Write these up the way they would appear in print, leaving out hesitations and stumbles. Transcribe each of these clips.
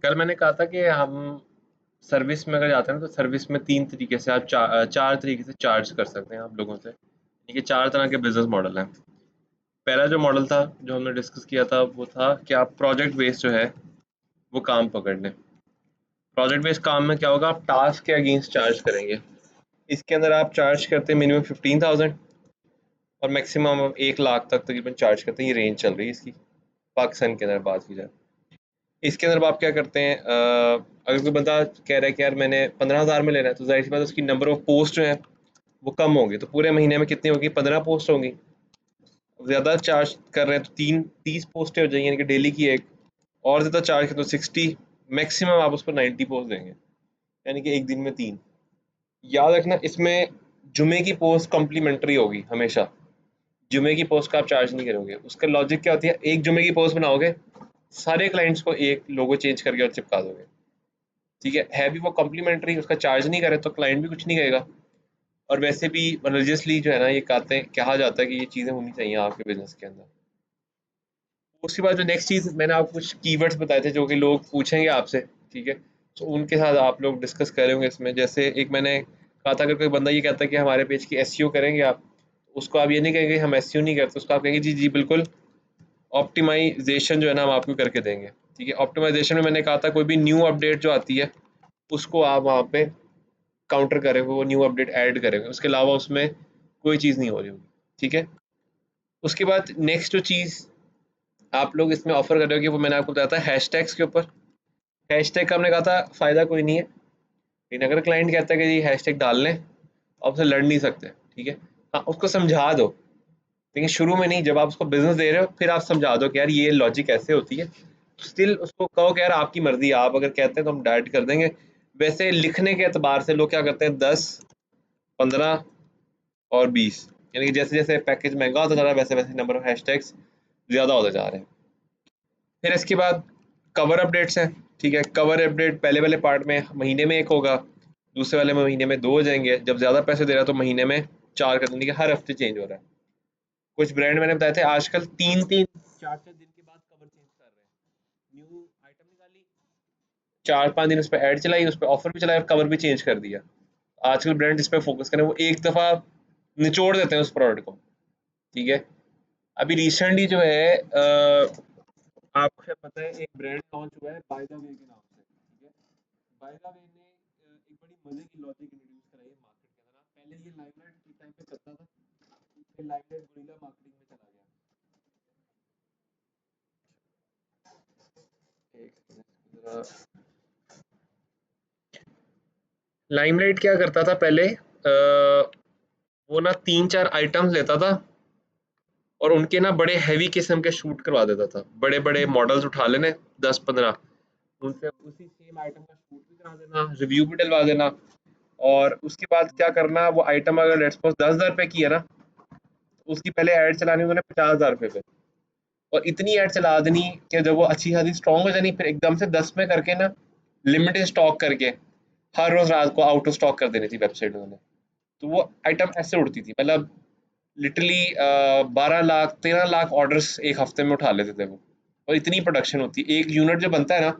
कल मैंने कहा था कि हम सर्विस में अगर जाते हैं ना, तो सर्विस में 3 तरीके से आप 4 तरीके से चार्ज कर सकते हैं आप लोगों से। यानी कि 4 तरह के बिज़नेस मॉडल हैं। पहला जो मॉडल था, जो हमने डिस्कस किया था, वो था कि आप प्रोजेक्ट बेस्ड जो है, वो काम पकड़ लें। प्रोजेक्ट बेस्ड काम में क्या होगा, आप टास्क के अगेंस्ट चार्ज करेंगे। इसके अंदर आप चार्ज करते हैं मिनिमम 15,000 और मैक्सिमम आप 1 लाख तक तकरीबन चार्ज करते हैं। ये रेंज चल रही है इसकी, पाकिस्तान के अंदर बात की जाए। इसके अंदर आप क्या करते हैं, अगर कोई बंदा कह रहा है कि यार मैंने 15,000 में लेना है, तो जाहिर सी बात है उसकी नंबर ऑफ पोस्ट जो है वो कम होंगी। तो पूरे महीने में कितनी होगी, 15 पोस्ट होंगी। ज़्यादा चार्ज कर रहे हैं तो 30 पोस्टें हो जाएंगी, यानी कि डेली की एक। और ज़्यादा चार्ज करें तो 60, मैक्सिमम आप उसको 90 पोस्ट देंगे, यानी कि एक दिन में 3। याद रखना, इसमें जुमे की पोस्ट कम्प्लीमेंट्री होगी हमेशा। जुमे की पोस्ट का आप चार्ज नहीं करोगे। उसका लॉजिक क्या होती है, एक जुमे की पोस्ट बनाओगे, सारे क्लाइंट्स को एक लोगो चेंज करके और चिपका दोगे। ठीक है भी वो कम्प्लीमेंट्री, उसका चार्ज नहीं करे तो क्लाइंट भी कुछ नहीं कहेगा। और वैसे भी रिलीजियसली जो है ना, ये कहते हैं, कहा जाता है कि ये चीज़ें होनी चाहिए आपके बिजनेस के अंदर। उसके बाद जो नेक्स्ट चीज़ मैंने आपको कुछ कीवर्ड्स बताए थे जो कि लोग पूछेंगे आपसे। ठीक है, तो उनके साथ आप लोग डिस्कस करे होंगे इसमें। जैसे एक मैंने कहा था, अगर कोई बंदा ये कहता है कि हमारे पेज की एसईओ करेंगे आप, उसको आप ये नहीं कहेंगे हम एसईओ नहीं करते, उसको आप कहेंगे जी जी बिल्कुल, ऑप्टिमाइजेशन जो है ना हम आपको करके देंगे। ठीक है, ऑप्टिमाइजेशन में मैंने कहा था कोई भी न्यू अपडेट जो आती है उसको आप वहाँ पे काउंटर करे हुए, वो न्यू अपडेट ऐड करेंगे, उसके अलावा उसमें कोई चीज़ नहीं हो रही होगी। ठीक है, उसके बाद नेक्स्ट जो चीज़ आप लोग इसमें ऑफर कर रहे हो कि वो मैंने आपको बताया था हैशटैग्स के ऊपर। हैशटैग का हमने कहा था फ़ायदा कोई नहीं है, लेकिन अगर क्लाइंट कहता है कि जी हैशटैग डाल लें, आप उससे लड़ नहीं सकते। ठीक है, हाँ उसको समझा दो, लेकिन शुरू में नहीं, जब आप उसको बिजनेस दे रहे हो फिर आप समझा दो कि यार ये लॉजिक ऐसे होती है। स्टिल उसको कहो कि यार आपकी मर्जी, आप अगर कहते हैं तो हम डायरेक्ट कर देंगे। वैसे लिखने के एतबार से लोग क्या करते हैं, 10, 15 और 20, यानी कि जैसे जैसे पैकेज महंगा होता जा रहा है वैसे वैसे नंबर ऑफ हैशटैग्स ज़्यादा होते जा रहे हैं। फिर इसके बाद कवर अपडेट्स हैं। ठीक है, कवर अपडेट पहले वाले पार्ट में महीने में एक होगा, दूसरे वाले में महीने में 2 हो जाएंगे। जब ज़्यादा पैसे दे रहा है तो महीने में 4 कर देंगे, हर हफ्ते चेंज हो रहा है। कुछ ब्रांड मैंने बताए थे आजकल 3-3, 4-4 दिन के बाद कवर चेंज कर रहे हैं। न्यू आइटम निकाली, 4-5 दिन उस पर ऐड चलाई, उस पर ऑफर भी चलाया और कवर भी चेंज कर दिया। आजकल ब्रांड जिस पे फोकस करें वो एक दफ़ा निचोड़ देते हैं उस प्रोडक्ट को। ठीक है, अभी रिसेंटली जो है आपको शायद पता है, एक ब्रांड लॉन्च हुआ है बाय द वे के नाम से। ठीक है, बाय द वे ने एक बड़ी मजे की लॉजिक इंट्रोड्यूस कराई है मार्केट के अंदर। पहले ये लाइमलाइट के टाइम पे करता था, फिर लाइमलाइट गुरिल्ला मार्केटिंग में चला गया। एक सेकंड, लाइमलाइट क्या करता था पहले, वो ना 3-4 आइटम्स लेता था और उनके ना बड़े हैवी किस्म के शूट करवा देता था। बड़े बड़े मॉडल्स उठा लेने, 10-15, उनसे उसी सेम आइटम का शूट भी करा देना, रिव्यू भी डलवा देना। और उसके बाद क्या करना, वो आइटम अगर लेट्स सपोज 10,000 रुपए की है ना, तो उसकी पहले ऐड चलानी उन्होंने 50,000 रुपए पे। और इतनी ऐड चला देनी कि जब वो अच्छी खासी स्ट्रॉन्ग हो जानी, फिर एकदम से 10 में करके ना, लिमिटेड स्टॉक करके हर रोज रात को आउट ऑफ स्टॉक कर देनी थी वेबसाइट उन्होंने। तो वो आइटम ऐसे उड़ती थी, मतलब लिटरली 12 लाख 13 लाख ऑर्डर्स एक हफ्ते में उठा लेते थे वो। और इतनी प्रोडक्शन होती है, एक यूनिट जो बनता है ना,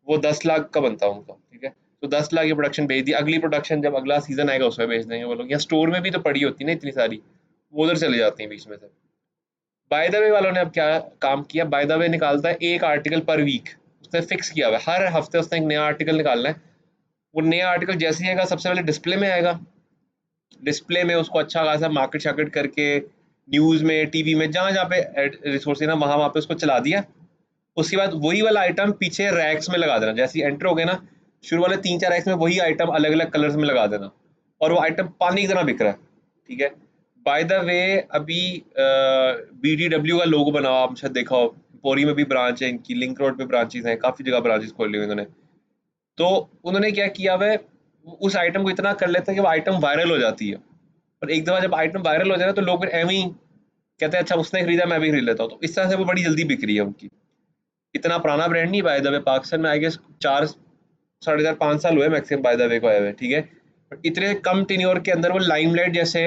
वो 10 लाख का बनता है उनका। ठीक है, तो 10 लाख की प्रोडक्शन भेज दी, अगली प्रोडक्शन जब अगला सीजन आएगा उसमें भेज देंगे वो लोग। या स्टोर में भी तो पड़ी होती है ना इतनी सारी, वो उधर चले जाती हैं बीच में से। बाय द वे वालों ने अब क्या काम किया, बाय द वे निकालता है एक आर्टिकल पर वीक। उसने फिक्स किया हुआ है हर हफ्ते उसने एक नया आर्टिकल निकालना है। वो नया आर्टिकल जैसे ही आएगा सबसे पहले डिस्प्ले में आएगा, डिस्प्ले में उसको अच्छा खासा मार्केट शार्केट करके न्यूज़ में, टीवी में, जहाँ जहाँ पे रिसोर्स है ना, वहाँ वहाँ पे उसको चला दिया। उसके बाद वही वाला आइटम पीछे रैक्स में लगा देना, जैसे ही एंटर हो गए ना, शुरू वाले 3-4 रैक्स में वही आइटम अलग अलग कलर्स में लगा देना, और वो आइटम पानी की तरह बिक रहा है। ठीक है, बाय द वे अभी BDW का लोगो बना हुआ, आप शायद देखा हो, पोरी में भी ब्रांच है इनकी, लिंक रोड पे ब्रांचेज हैं, काफ़ी जगह ब्रांचेज खोली हुई इन्होंने। तो उन्होंने क्या किया हुआ है, उस आइटम को इतना कर लेते हैं कि वो आइटम वायरल हो जाती है। और एक दफ़ा जब आइटम वायरल हो जाए ना, तो लोग फिर एवं ही कहते हैं अच्छा उसने खरीदा मैं भी खरीद लेता हूँ। तो इस तरह से वो बड़ी जल्दी बिक रही है उनकी। इतना पुराना ब्रांड नहीं, बाय द वे पाकिस्तान में आई गेस 4 साढ़े 4-5 साल हुए मैक्सिमम बाय द वे को आए हुए। ठीक है, बट इतने कम टेन्योर के अंदर वो लाइमलाइट जैसे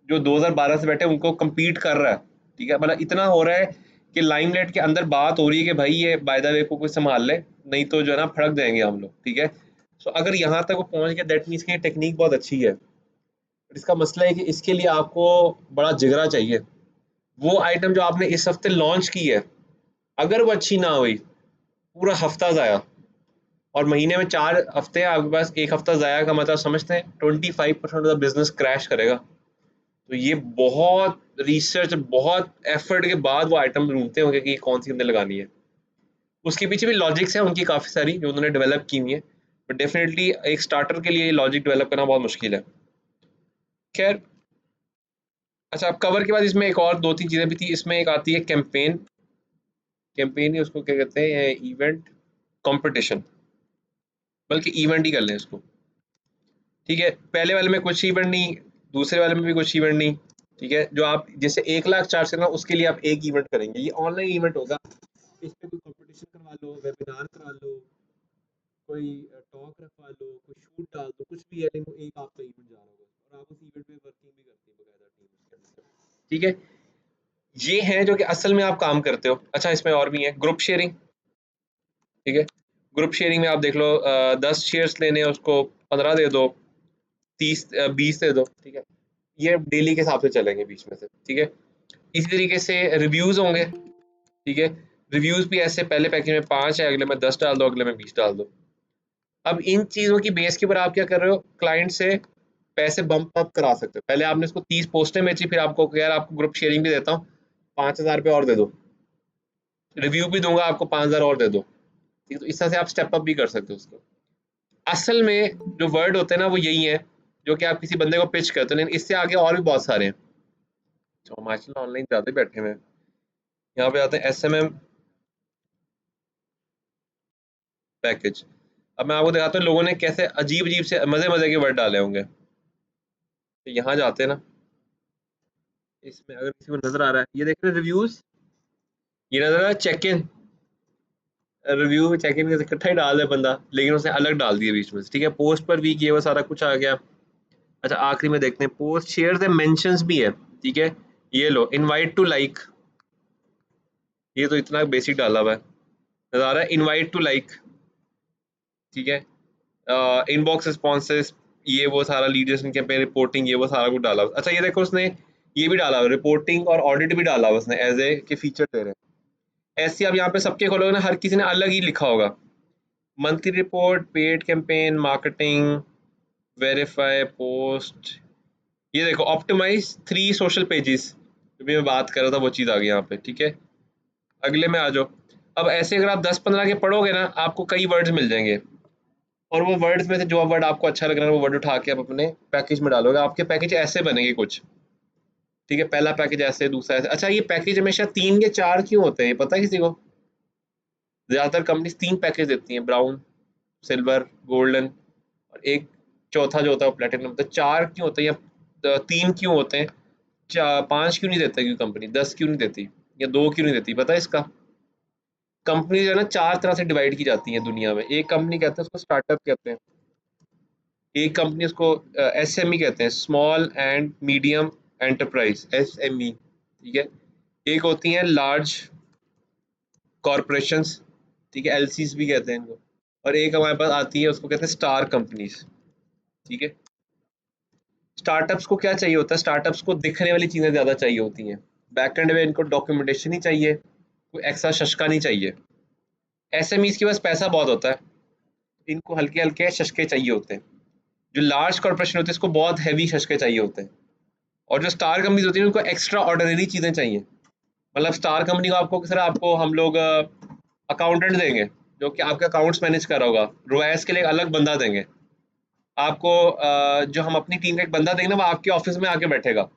जो 2012 से बैठे उनको compete कर रहा है। ठीक है, मतलब इतना हो रहा है कि लाइमलाइट के अंदर बात हो रही है कि भाई ये बाय द वे को कोई संभाल ले, नहीं तो जो है ना फड़क जाएंगे हम लोग, ठीक है। सो अगर यहाँ तक वो पहुंच गया दैट मीन्स कि टेक्निक बहुत अच्छी है। बट इसका मसला है कि इसके लिए आपको बड़ा जिगरा चाहिए। वो आइटम जो आपने इस हफ्ते लॉन्च की है, अगर वो अच्छी ना हुई, पूरा हफ्ता ज़ाया। और महीने में 4 हफ्ते हैं आपके पास, एक हफ्ता ज़ाया का मतलब समझते हैं 25% ऑफ द बिजनेस क्रैश करेगा। तो ये बहुत रिसर्च, बहुत एफर्ट के बाद वो आइटम ढूंढते होंगे कि कौन सी हमने लगानी है। उसके पीछे भी लॉजिक्स हैं उनकी काफ़ी सारी जो उन्होंने डेवलप की हुई है। बट डेफिनेटली एक स्टार्टर के लिए लॉजिक डेवलप करना बहुत मुश्किल है। खैर, अच्छा, अब कवर के बाद इसमें एक और दो तीन चीज़ें भी थी। इसमें एक आती है कैंपेन। कैंपेन ही उसको क्या कहते हैं, इवेंट, कंपटीशन, बल्कि इवेंट ही कर लें इसको, ठीक है। पहले वाले में कुछ इवेंट नहीं, दूसरे वाले में भी कुछ इवेंट नहीं, ठीक है। जो आप जैसे 1 लाख चार्ज करना उसके लिए आप एक इवेंट करेंगे, ये ऑनलाइन इवेंट होगा। इस पे कोई कंपटीशन करवा लो, वेबिनार करा लो, कोई टॉक रखवा लो, कोई शूट डाल दो, कुछ भी है, लेकिन वो एक आपका इवेंट जा रहा होगा और आप उस इवेंट में वर्किंग भी करते हैं बकायदा टीम उसके अंदर, ठीक है। ये हैं जो कि असल में आप काम करते हो। अच्छा, इसमें और भी है ग्रुप शेयरिंग, ठीक है। ग्रुप शेयरिंग में आप देख लो, 10 शेयर्स लेने हैं उसको 15 दे दो, 30 20 दे दो, ठीक है। ये डेली के हिसाब से चलेंगे बीच में से, ठीक है। इसी तरीके से रिव्यूज होंगे, ठीक है। रिव्यूज भी ऐसे, पहले पैकेज में 5 है, अगले में 10 डाल दो, अगले में 20 डाल दो। अब इन चीज़ों की बेस के ऊपर आप क्या कर रहे हो, क्लाइंट से पैसे बम्प अप करा सकते हो। पहले आपने इसको 30 पोस्टें बेची, फिर आपको यार आपको ग्रुप शेयरिंग भी देता हूँ, 5,000 रुपये और दे दो, रिव्यू भी दूंगा आपको, 5,000 और दे दो, ठीक है। तो इस तरह से आप स्टेप अप भी कर सकते हो उसको। असल में जो वर्ड होते हैं ना वो यही है जो कि आप किसी बंदे को पिच करते हो, लेकिन इससे आगे और भी बहुत सारे हैं। तो हम आजकल ऑनलाइन ज़्यादा बैठे हुए हैं। यहाँ पे आते हैं SMM पैकेज। अब मैं आपको दिखाता हूँ लोगों ने कैसे अजीब अजीब से मज़े मज़े के वर्ड डाले होंगे। तो यहाँ जाते हैं ना, इसमें अगर किसी को नज़र आ रहा है, ये देख रहे रिव्यूज़, ये नज़र आ रहा है चेक इन। रिव्यू में चेक इन इकट्ठा ही डाल दे बंदा, लेकिन उसने अलग डाल दिया बीच में से, ठीक है। पोस्ट पर वीक ये वो सारा कुछ आ गया। अच्छा, आखिरी में देखते हैं पोस्ट शेयर्स एंड मेंशंस भी है, ठीक है। ये लो, इनवाइट टू लाइक, ये तो इतना बेसिक डाला हुआ है, नज़र आ रहा है, इनवाइट टू लाइक, ठीक है। इनबॉक्स रिस्पॉन्सेस, ये वो सारा लीडर्स कैंपेन रिपोर्टिंग, ये वो सारा कुछ डाला हुआ। अच्छा, ये देखो उसने ये भी डाला हुआ, रिपोर्टिंग और ऑडिट भी डाला हुआ उसने एज ए के फीचर दे रहे हैं। ऐसे आप यहाँ पे सबके खोलोगे ना, हर किसी ने अलग ही लिखा होगा। Monthly report, paid campaign, marketing, verify post, ये देखो ऑप्टिमाइज 3 सोशल पेजेस, जो भी मैं बात कर रहा था वो चीज़ आ गई यहाँ पे, ठीक है। अगले में आ जाओ। अब ऐसे अगर आप 10-15 के पढ़ोगे ना, आपको कई वर्ड्स मिल जाएंगे, और वो वर्ड्स में से जो वर्ड आपको अच्छा लग रहा है वो वर्ड उठा के आप अपने पैकेज में डालोगे। आपके पैकेज ऐसे बनेंगे कुछ, ठीक है। पहला पैकेज ऐसे, दूसरा ऐसे। अच्छा, ये पैकेज हमेशा 3 या 4 क्यों होते हैं, ये पता है किसी को? ज़्यादातर कंपनीज 3 पैकेज देती हैं, ब्राउन, सिल्वर, गोल्डन, और एक चौथा जो होता है वो प्लेटिनम। तो 4 क्यों होते हैं या 3 क्यों होते हैं, 5 क्यों नहीं देता, क्यों कंपनी 10 क्यों नहीं देती, या 2 क्यों नहीं देती, पता है इसका? कंपनी जो है ना 4 तरह से डिवाइड की जाती है दुनिया में। एक कंपनी कहते हैं उसको स्टार्टअप कहते हैं, एक कंपनी उसको SME कहते हैं, small and medium enterprise, SME, ठीक है। एक होती हैं लार्ज कॉरपोरेशंस, ठीक है, LCs भी कहते हैं इनको। और एक हमारे पास आती है उसको कहते हैं स्टार कंपनीज, ठीक है। स्टार्टअप्स को क्या चाहिए होता है, स्टार्टअप्स को दिखने वाली चीज़ें ज़्यादा चाहिए होती हैं। बैकएंड में इनको डॉक्यूमेंटेशन ही चाहिए, कोई एक्स्ट्रा शशका नहीं चाहिए। SMEs के पास पैसा बहुत होता है, इनको हल्के हल्के शशके चाहिए होते हैं। जो लार्ज कॉर्पोरेशन होते हैं इसको बहुत हैवी शशके चाहिए होते हैं। और जो स्टार कंपनीज होती हैं उनको एक्स्ट्रा ऑर्डिनरी चीज़ें चाहिए। मतलब स्टार कंपनी को आपको किस तरह, आपको हम लोग अकाउंटेंट देंगे जो कि आपके अकाउंट्स मैनेज कर रहा होगा, रोएस के लिए एक अलग बंदा देंगे आपको। जो हम अपनी टीम का एक बंदा देंगे ना, वो आपके ऑफिस में आके बैठेगा,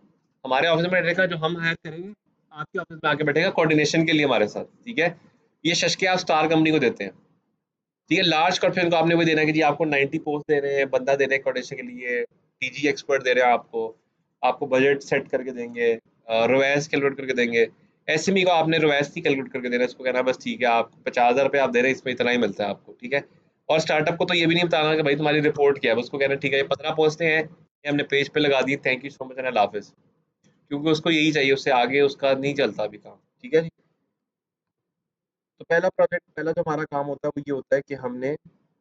हमारे ऑफिस में बैठेगा, जो हम हायर करेंगे आपके ऑफिस में आके बैठेगा कोऑर्डिनेशन के लिए हमारे साथ, ठीक है। ये शशके आप स्टार कंपनी को देते हैं, ठीक है। लार्ज कॉर्पोरेशन को आपने वही देना है कि जी आपको 90 पोस्ट दे रहे हैं, बंदा दे रहे हैं कोऑर्डिनेशन के लिए, TG एक्सपर्ट दे रहे हैं आपको, आपको बजट सेट करके देंगे, रोएस कैलकुलेट करके देंगे। SME को आपने रोएस ही कैलकुलेट करके देना है, इसको कहना है बस ठीक है, आप 50,000 रुपये आप दे रहे हैं, इसमें इतना ही मिलता है आपको, ठीक है। और स्टार्टअप को तो ये भी नहीं बताना कि भाई तुम्हारी रिपोर्ट क्या है, उसको कहना है ठीक है ये 15 पोस्टें हैं, ये हमने पेज पे लगा दी, thank you so much and अल्लाह हाफिज़। क्योंकि उसको यही चाहिए, उससे आगे उसका नहीं चलता अभी काम, ठीक है जी। तो पहला जो हमारा काम होता है वो ये होता है कि हमने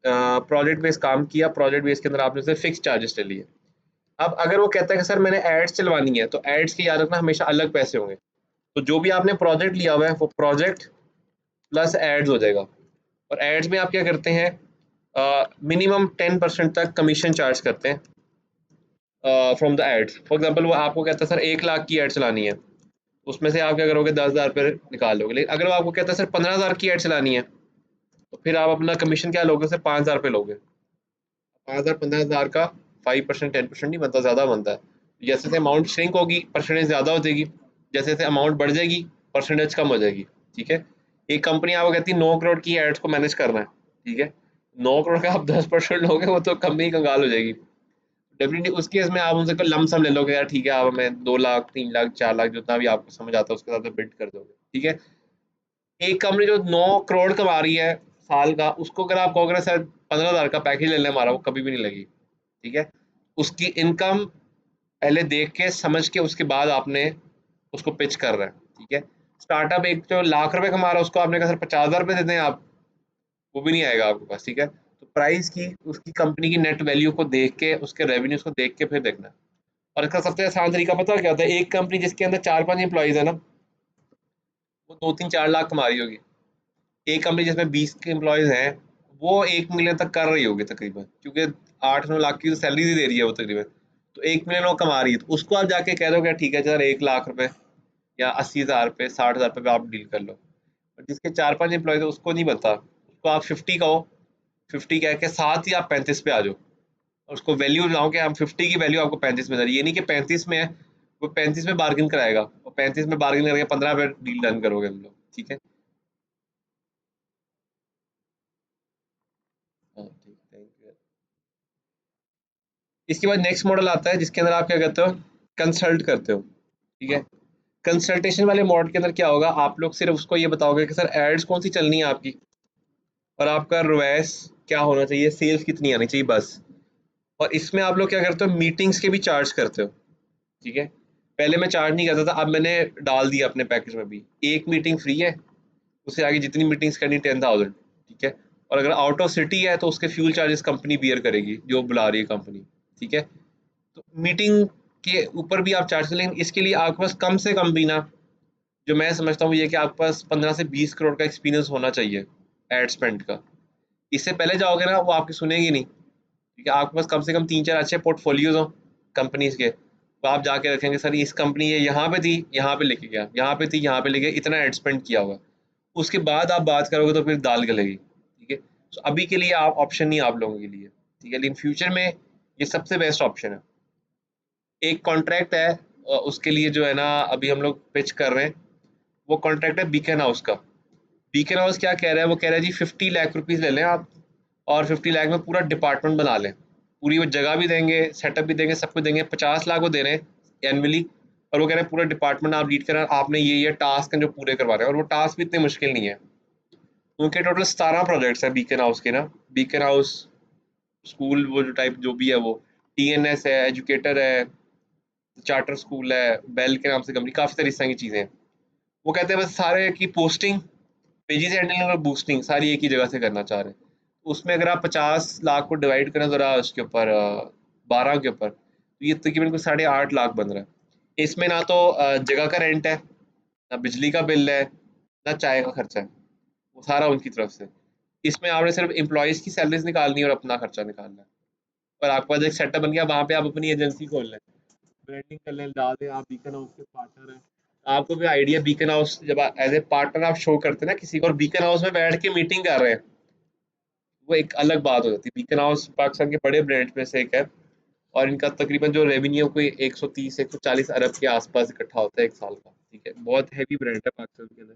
प्रोजेक्ट बेस्ड काम किया, प्रोजेक्ट बेस के अंदर आपने से फिक्स चार्जेस ले लिए। अब अगर वो कहता है कि सर मैंने एड्स चलवानी है, तो एड्स की याद रखना हमेशा अलग पैसे होंगे। तो जो भी आपने प्रोजेक्ट लिया हुआ है वो प्रोजेक्ट प्लस एड्स हो जाएगा। और एड्स में आप क्या करते हैं, मिनिमम 10% तक कमीशन चार्ज करते हैं from the ads. For example वो आपको कहता है सर 1 लाख की एड चलानी है, उसमें से आप क्या करोगे, 10,000 रुपये निकाल लोगे। लेकिन अगर वो आपको कहता है सर 15,000 की एड चलानी है, तो फिर आप अपना कमीशन क्या लोगे, सर 5,000 रुपये लोगे। 5,000 15,000 का 5% 10% नहीं बनता, ज़्यादा बनता है। जैसे जैसे अमाउंट श्रिंक होगी परसेंटेज ज़्यादा हो जाएगी, जैसे जैसे अमाउंट बढ़ जाएगी परसेंटेज कम हो जाएगी। ठीक है, एक कंपनी आपको कहती है 9 करोड़ की एड्स को मैनेज करना है। ठीक है, 9 करोड़ का आप 10% लोगे, वो तो कंपनी कंगाल हो जाएगी। डेफिनेटली उस केस में आप उनसे कोई लमसम ले लोगे, यार ठीक है आप हमें 2 लाख 3 लाख 4 लाख जितना भी आपको समझ आता है उसके साथ बिल्ड कर दोगे। ठीक है, एक कंपनी जो 9 करोड़ कमा रही है साल का, उसको अगर आप कहोगे ना सर 15,000 का पैकेज ले लें हमारा, वो कभी भी नहीं लगेगी। ठीक है, उसकी इनकम पहले देख के समझ के उसके बाद आपने उसको पिच कर रहा है। ठीक है, स्टार्टअप एक जो लाख रुपए कमा रहा है उसको आपने कहा सर 50,000 रुपये दे दें आप, वो भी नहीं आएगा आपके पास। ठीक है, तो प्राइस की उसकी कंपनी की नेट वैल्यू को देख के, उसके रेवेन्यूज को देख के फिर देखना है। और इसका सबसे आसान तरीका पता है क्या होता है, एक कंपनी जिसके अंदर 4-5 एम्प्लॉइज है ना, वो 2-3-4 लाख कमा रही होगी। एक कंपनी जिसमें 20 के एम्प्लॉयज हैं, वो 1 मिलियन तक कर रही होगी तकरीबन, क्योंकि 8-9 लाख की सैलरी ही दे रही है वो तकरीबन। तो 1 मिलियन वो कमा रही है, तो उसको आप जाके कह दोगे ठीक है सर 1 लाख रुपए या 80,000 रुपये 60,000 रुपये पे आप डील कर लो। और जिसके 4-5 एम्प्लॉयज है उसको नहीं पता, उसको आप 50 कहो, 50 कह के साथ ही आप 35 पे आ जाओ, और उसको वैल्यू लाओ कि हम 50 की वैल्यू आपको 35 में दे रही है। ये नहीं कि 35 में है, वो 35 में बार्गिन कराएगा, और 35 में बार्गिन करके 15 पे डील डन करोगे हम लोग। ठीक है, हाँ ठीक, थैंक यू। इसके बाद नेक्स्ट मॉडल आता है जिसके अंदर आप क्या करते हो, कंसल्ट करते हो। ठीक है, कंसल्टेशन वाले मॉडल के अंदर क्या होगा, आप लोग सिर्फ उसको ये बताओगे कि सर एड्स कौन सी चलनी है आपकी, और आपका रोएस क्या होना चाहिए, सेल्स कितनी आनी चाहिए, बस। और इसमें आप लोग क्या करते हो, मीटिंग्स के भी चार्ज करते हो। ठीक है, पहले मैं चार्ज नहीं करता था, अब मैंने डाल दिया अपने पैकेज में भी, एक मीटिंग फ्री है, उससे आगे जितनी मीटिंग्स करनी 10,000। ठीक है, और अगर आउट ऑफ सिटी है तो उसके फ्यूल चार्जेस कंपनी बियर करेगी जो बुला रही है कंपनी। ठीक है, तो मीटिंग के ऊपर भी आप चार्ज कर, लेकिन इसके लिए आपके पास कम से कम भी ना, जो मैं समझता हूँ ये कि आपके पास 15 से 20 करोड़ का एक्सपीरियंस होना चाहिए एड स्पेंड का। इससे पहले जाओगे ना वो आपकी सुनेगी नहीं, क्योंकि आपके पास कम से कम 3-4 अच्छे पोर्टफोलियोज हो कंपनीज के, तो आप जाके रखेंगे सर इस कंपनी ये यहाँ पे थी, यहाँ पे लेके गया, यहाँ पे थी, यहाँ पे लेके इतना एड स्पेंड किया होगा। उसके बाद आप बात करोगे तो फिर दाल गलेगी। ठीक है, तो अभी के लिए आप ऑप्शन नहीं है आप लोगों के लिए। ठीक है, लेकिन फ्यूचर में ये सबसे बेस्ट ऑप्शन है। एक कॉन्ट्रैक्ट है उसके लिए जो है ना अभी हम लोग पिच कर रहे हैं, वो कॉन्ट्रैक्ट है बीकन हाउस का। बीकन हाउस क्या कह रहा है, वो कह रहा है जी 50 लाख रुपीज़ ले लें आप, और 50 लाख में पूरा डिपार्टमेंट बना लें, पूरी वो जगह भी देंगे, सेटअप भी देंगे, सब कुछ देंगे। 50 लाख वो दे रहे हैं एनुअली, और वो कह रहे हैं पूरा डिपार्टमेंट आप लीड करें, आपने ये टास्क हैं जो पूरे करवा रहे हैं, और वो टास्क भी इतने मुश्किल नहीं है। उनके टोटल 17 प्रोजेक्ट्स हैं बीकन हाउस के ना। बीकन हाउस स्कूल वो जो टाइप जो भी है वो, टीएनएस है, एजुकेटर है, चार्टर स्कूल है, बेल के नाम से कंपनी, काफ़ी सारी इस तरह की चीज़ें हैं। वो कहते हैं बस सारे की पोस्टिंग, पेजेस हैंडलिंग और बूस्टिंग सारी एक ही जगह से करना चाह रहे हैं। उसमें अगर आप 50 लाख को डिवाइड करें ज़रा उसके ऊपर 12 के ऊपर, तो ये तकरीबन कुछ 8.5 लाख बन रहा है। इसमें ना तो जगह का रेंट है, ना बिजली का बिल है, ना चाय का खर्चा है, वो सारा उनकी तरफ से। इसमें आपने सिर्फ एम्प्लॉयज़ की सैलरीज निकालनी है और अपना खर्चा निकालना है, और आपके पास एक सेटअप बन गया, वहाँ पे आप अपनी एजेंसी खोल लें, ब्रांडिंग कर लें, डाल दें आप बीकन हाउस के पार्टनर हैं। आपको भी आइडिया, बीकन हाउस जब एज ए पार्टनर आप शो करते हैं ना किसी को, और बीकन हाउस में बैठ के मीटिंग कर रहे हैं, वो एक अलग बात हो जाती है। बीकन हाउस पाकिस्तान के बड़े ब्रांड्स में से एक है, और इनका तकरीबन जो रेवेन्यू कोई 130-140 अरब के आसपास इकट्ठा होता है एक साल का। ठीक है, बहुत हैवी ब्रांड है पाकिस्तान के अंदर।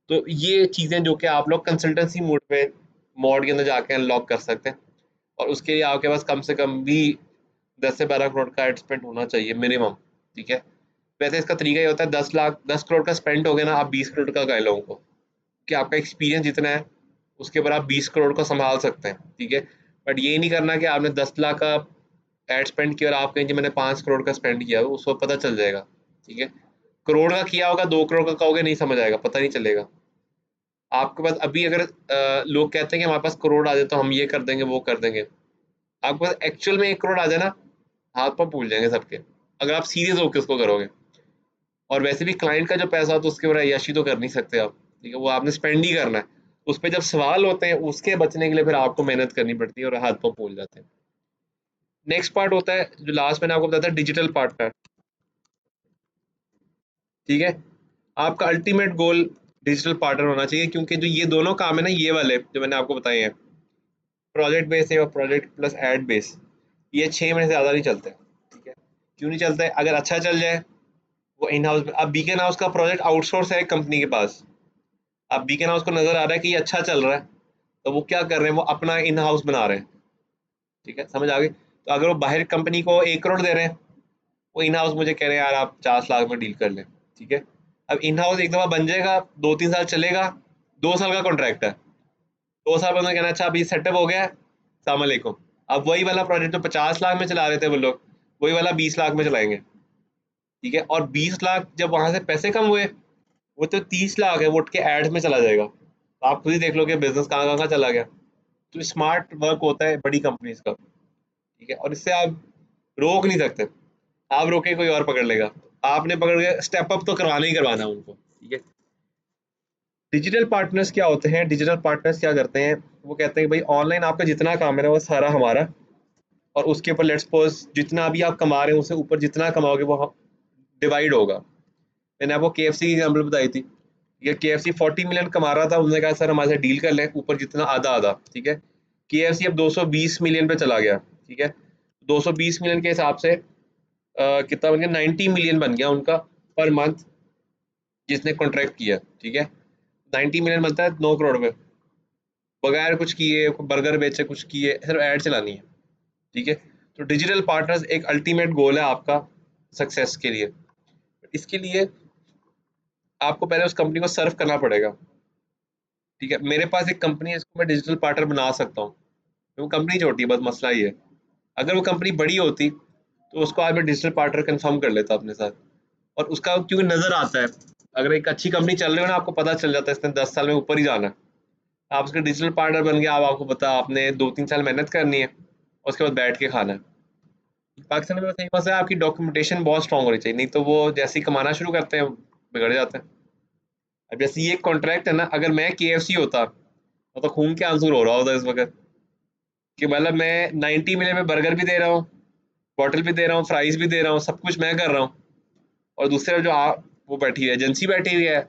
तो ये चीज़ें जो कि आप लोग कंसल्टेंसी मोड पे मोड के अंदर जाके अनलॉक कर सकते हैं, और उसके लिए आपके पास कम से कम भी 10 से 12 करोड़ का एड स्पेंड होना चाहिए मिनिमम। ठीक है, वैसे इसका तरीका ये होता है, 10 करोड़ का स्पेंड हो गया ना, आप 20 करोड़ का कह लोगों को कि आपका एक्सपीरियंस जितना है उसके ऊपर आप 20 करोड़ को संभाल सकते हैं। ठीक है, बट ये नहीं करना कि आपने 10 लाख का एड स्पेंड किया और आप कहें कि मैंने 5 करोड़ का स्पेंड किया, उसको पता चल जाएगा। ठीक है, करोड़ का किया होगा, 2 करोड़ का कहोगे नहीं समझ आएगा, पता नहीं चलेगा। आपके पास अभी अगर लोग कहते हैं कि हमारे पास करोड़ आ जाए तो हम ये कर देंगे वो कर देंगे, आपके पास एक्चुअल में 1 करोड़ आ जाए ना, हाथ पाँव फूल जाएंगे सबके, अगर आप सीरियस होकर उसको करोगे। और वैसे भी क्लाइंट का जो पैसा हो तो उसके ऊपर अय्याशी तो कर नहीं सकते आप, ठीक है, वो आपने स्पेंड ही करना है। उस पर जब सवाल होते हैं उसके बचने के लिए फिर आपको मेहनत करनी पड़ती है और हाथ पाँव फूल जाते हैं। नेक्स्ट पार्ट होता है जो लास्ट मैंने आपको बताया था, डिजिटल पार्टनर। ठीक है, आपका अल्टीमेट गोल डिजिटल पार्टनर होना चाहिए, क्योंकि जो ये दोनों काम है ना, ये वाले जो मैंने आपको बताए हैं, प्रोजेक्ट बेस है और प्रोजेक्ट प्लस एड बेस, ये 6 महीने से ज़्यादा नहीं चलते। ठीक है, क्यों नहीं चलते? अगर अच्छा चल जाए वो इन हाउस में, अब बीकन हाउस का प्रोजेक्ट आउटसोर्स है कंपनी के पास, अब बीकन हाउस को नजर आ रहा है कि ये अच्छा चल रहा है, तो वो क्या कर रहे हैं, वो अपना इन हाउस बना रहे हैं। ठीक है, समझ आ गई? तो अगर वो बाहर कंपनी को 1 करोड़ दे रहे हैं, वो इन हाउस मुझे कह रहे हैं यार आप 50 लाख में डील कर लें। ठीक है, अब इन हाउस एक दफा बन जाएगा, 2-3 साल चलेगा, 2 साल का कॉन्ट्रैक्ट है, 2 साल बाद में कहना अच्छा अभी सेटअप हो गया है, सलाम अलैकुम। अब वही वाला प्रोजेक्ट जो 50 लाख में चला रहे थे वो लोग, वही वाला 20 लाख में चलाएंगे। ठीक है, और 20 लाख जब वहां से पैसे कम हुए, वो तो 30 लाख है वो उठ के एड्स में चला जाएगा। तो आप खुद ही देख लो कि बिजनेस कहाँ कहाँ चला गया। तो स्मार्ट वर्क होता है बड़ी कंपनीज का। ठीक है, और इससे आप रोक नहीं सकते, आप रोके कोई और पकड़ लेगा, आपने पकड़ के स्टेप अप तो करवाना ही करवाना है उनको। ठीक है, डिजिटल पार्टनर्स क्या होते हैं? डिजिटल पार्टनर्स क्या करते हैं, वो कहते हैं कि भाई ऑनलाइन आपका जितना काम है ना वो सारा हमारा, और उसके ऊपर लेट्स सपोज जितना अभी आप कमा रहे हो उससे ऊपर जितना कमाओगे वो डिवाइड होगा। मैंने आपको KFC की एग्जाम्पल बताई थी, ये KFC 40 मिलियन कमा रहा था, उन्होंने कहा सर हमारे साथ डील कर लें ऊपर जितना आधा आधा। ठीक है, KFC अब 220 मिलियन पे चला गया। ठीक है, 220 मिलियन के हिसाब से कितना बन गया, 90 मिलियन बन गया उनका पर मंथ जिसने कॉन्ट्रैक्ट किया। ठीक है, 90 मिलियन बनता है 9 करोड़ पे, बगैर कुछ किए, बर्गर बेचे, कुछ किए, सिर्फ ऐड चलानी है। ठीक है, तो डिजिटल पार्टनर्स एक अल्टीमेट गोल है आपका सक्सेस के लिए। इसके लिए आपको पहले उस कंपनी को सर्व करना पड़ेगा। ठीक है, मेरे पास एक कंपनी है, इसको मैं डिजिटल पार्टनर बना सकता हूँ, वो कंपनी छोटी है, बस मसला ये है। अगर वो कंपनी बड़ी होती तो उसको आज मैं डिजिटल पार्टनर कंफर्म कर लेता अपने साथ। और उसका क्योंकि नजर आता है, अगर एक अच्छी कंपनी चल रही हो ना, आपको पता चल जाता है इसने 10 साल में ऊपर ही जाना है। आप उसके डिजिटल पार्टनर बन गए, आप आपको पता आपने 2-3 साल मेहनत करनी है और उसके बाद बैठ के खाना है। पाकिस्तान में बस यही मसला है, आपकी डॉक्यूमेंटेशन बहुत स्ट्रांग होनी चाहिए, नहीं तो वो जैसे ही कमाना शुरू करते हैं बिगड़ जाते हैं। अब जैसे ये कॉन्ट्रैक्ट है ना, अगर मैं KFC होता तो खून के आंसू रो रहा होता इस वक्त, कि मतलब मैं 90 मिलियन में बर्गर भी दे रहा हूँ, बॉटल भी दे रहा हूँ, फ्राइज भी दे रहा हूँ, सब कुछ मैं कर रहा हूँ, और दूसरे तरफ जो वो बैठी हुई है, एजेंसी बैठी हुई है,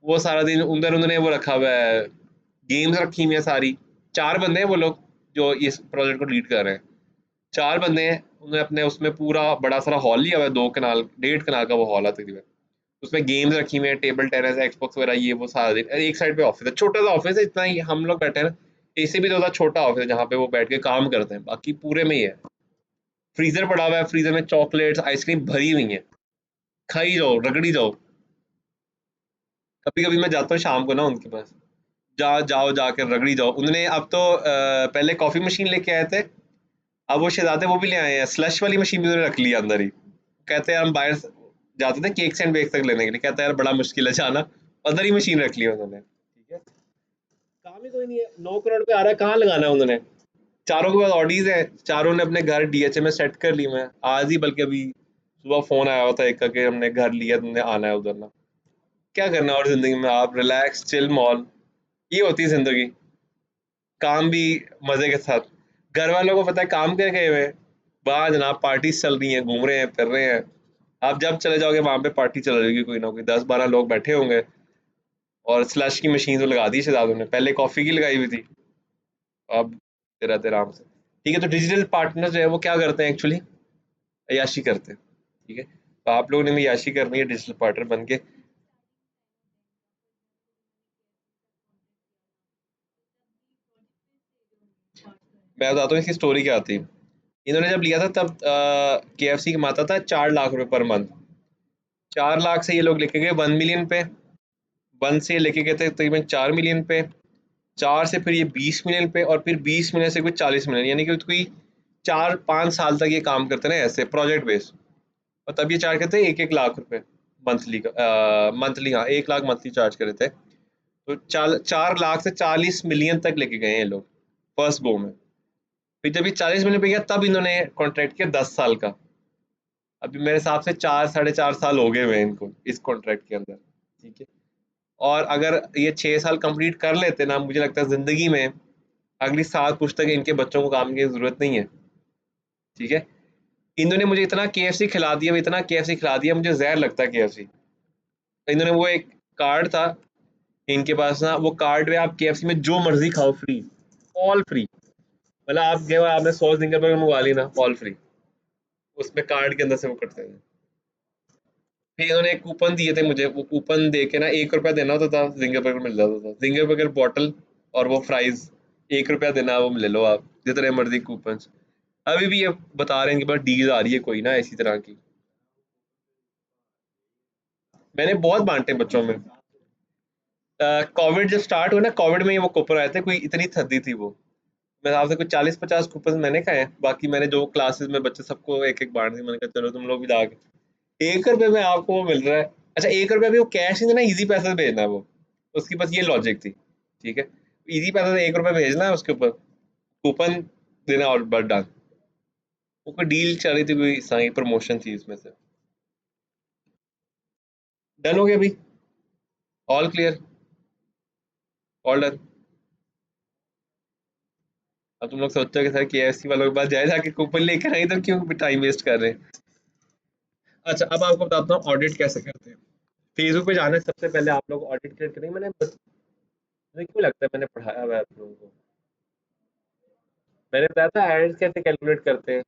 वो सारा दिन उधर उन्होंने वो रखा हुआ है, गेम्स रखी हुई है सारी। 4 बंदे हैं वो लोग जो इस प्रोजेक्ट को लीड कर रहे हैं, 4 बंदे हैं, उन्होंने अपने उसमें पूरा बड़ा सारा हॉल लिया हुआ है, 2 कनाल 1.5 कनाल का वो हॉल है तकरीबन। उसमें गेम्स रखी हुई है, टेबल टेनिस, एक्सबॉक्स वगैरह, ये वो सारा दिन। एक साइड पे ऑफिस है, छोटा सा ऑफिस है, इतना ही हम लोग बैठे हैं ना, AC भी तो होता, छोटा ऑफिस है जहाँ पे वो बैठ के काम करते हैं, बाकी पूरे में ही है। फ्रीजर पड़ा हुआ है, फ्रीजर में चॉकलेट्स आइसक्रीम भरी हुई है, खाई जाओ रगड़ी जाओ। कभी कभी मैं जाता हूँ शाम को ना उनके पास, जाओ जाके रगड़ी जाओ। उन्होंने अब तो पहले कॉफी मशीन लेके आए थे, अब वो शहजादे वो भी ले आए हैं, स्लश वाली मशीन भी उन्होंने रख ली है अंदर ही। कहते हैं हम बाहर जाते थे केक्स एंड बेक्स तक लेने के लिए, कहता है यार बड़ा मुश्किल है जाना, अंदर ही मशीन रख ली है उन्होंने। ठीक है, काम ही कोई नहीं है, 9 करोड़ पे आ रहा है, कहाँ लगाना है उन्होंने? चारों के पास ऑडीज है, चारों ने अपने घर DHA में सेट कर लिए हैं आज ही, बल्कि अभी सुबह फोन आया हुआ था एक का कि हमने घर लिया, तुमने आना है उधर ना। क्या करना है और जिंदगी में, आप रिलैक्स चिल मॉल, ये होती है जिंदगी। काम भी मजे के साथ, घर वालों को पता है काम कर गए हुए हैं, वहाँ जनाब पार्टीज चल रही हैं, घूम रहे हैं फिर रहे हैं। आप जब चले जाओगे वहां पे पार्टी चल रही होगी, कोई ना कोई 10-12 लोग बैठे होंगे, और स्लश की मशीन तो लगा दी शहजादों ने, पहले कॉफी की लगाई हुई थी, अब तेरा तेरा आराम से। ठीक है, तो डिजिटल पार्टनर जो है वो क्या करते हैं एक्चुअली, अय्याशी करते हैं। ठीक है, तो आप लोगों ने भी अय्याशी करनी है डिजिटल पार्टनर बन के। मैं बताता हूँ इसकी स्टोरी क्या थी। इन्होंने जब लिया था तब KFC कमाता था 4 लाख रुपए पर मंथ। 4 लाख से ये लोग लेके गए 1 मिलियन पे, 1 से लेके गए थे तकरीबन 4 मिलियन पे, 4 से फिर ये 20 मिलियन पे, और फिर 20 मिलियन से कुछ 40 मिलियन, यानी कि कोई 4-5 साल तक ये काम करते रहे ऐसे प्रोजेक्ट बेस्ड। और तब ये चार्ज करते 1-1 लाख रुपए मंथली का, मंथली, हाँ 1 लाख मंथली चार्ज कर रहे थे। तो 4 लाख से 40 मिलियन तक लेके गए हैं ये लोग फर्स्ट गो में। फिर जब ये 40 मिलियन पे गया तब इन्होंने कॉन्ट्रैक्ट किया 10 साल का। अभी मेरे हिसाब से 4 साढ़े 4 साल हो गए हुए हैं इनको इस कॉन्ट्रैक्ट के अंदर, ठीक है। और अगर ये 6 साल कंप्लीट कर लेते ना, मुझे लगता है जिंदगी में अगली 7 पुश्त तक इनके बच्चों को काम की जरूरत नहीं है, ठीक है। इन्होंने मुझे इतना केएफसी खिला दिया, इतना केएफसी खिला दिया, मुझे जहर लगता है केएफसी। इन्होंने वो एक कार्ड था इनके पास ना, वो कार्ड में आप केएफसी में जो मर्जी खाओ फ्री, ऑल फ्री। मतलब आप गए और आपने 100 जिंगर मंगवा ली ना, ऑल फ्री, उसमें कार्ड के अंदर से वो कटते हैं। फिर इन्होंने एक कूपन दिए थे मुझे, वो कूपन दे के ना 1 रुपया देना होता था, जिंगर बर्गर मिल जाता था, जिंगर बर्गर बॉटल और वो फ्राइज 1 रुपया देना, वो ले लो आप जितने मर्जी कूपन। अभी भी ये बता रहे हैं कि बस डील आ रही है कोई ना ऐसी तरह की। मैंने बहुत बांटे बच्चों में। कोविड जब स्टार्ट हुआ ना, कोविड में ही वो कूपन आए थे, कोई इतनी थदी थी वो। मेरे हिसाब से कुछ 40-50 कूपन मैंने खाए हैं, बाकी मैंने जो क्लासेस में बच्चे सबको एक एक बांट दी। मैंने कहा चलो तुम लोग भी दाग, 1 रुपए में आपको वो मिल रहा है। अच्छा 1 रुपया भी वो कैश नहीं देना, इजी पैसे से भेजना है वो, उसकी बस ये लॉजिक थी, ठीक है। इजी पैसे से 1 रुपया भेजना है, उसके ऊपर कूपन देना और बस डन। वो कोई डील चल रही थी, कोई सही प्रमोशन थी इसमें से। डन हो गया अभी, ऑल क्लियर, ऑल डन। अब तुम लोग सोचो कि सर केएफसी वालों के पास जाए जाके कूपन लेकर आई, तो क्यों टाइम वेस्ट कर रहे हैं। अच्छा अब आपको बताता हूँ ऑडिट कैसे करते हैं। फेसबुक पे जाना है, सबसे पहले आप लोग ऑडिट क्रिएट करेंगे। मुझे क्यों लगता है मैंने पढ़ाया हुआ है आप लोगों को। मैंने बताया था एड्स कैसे कैलकुलेट करते हैं,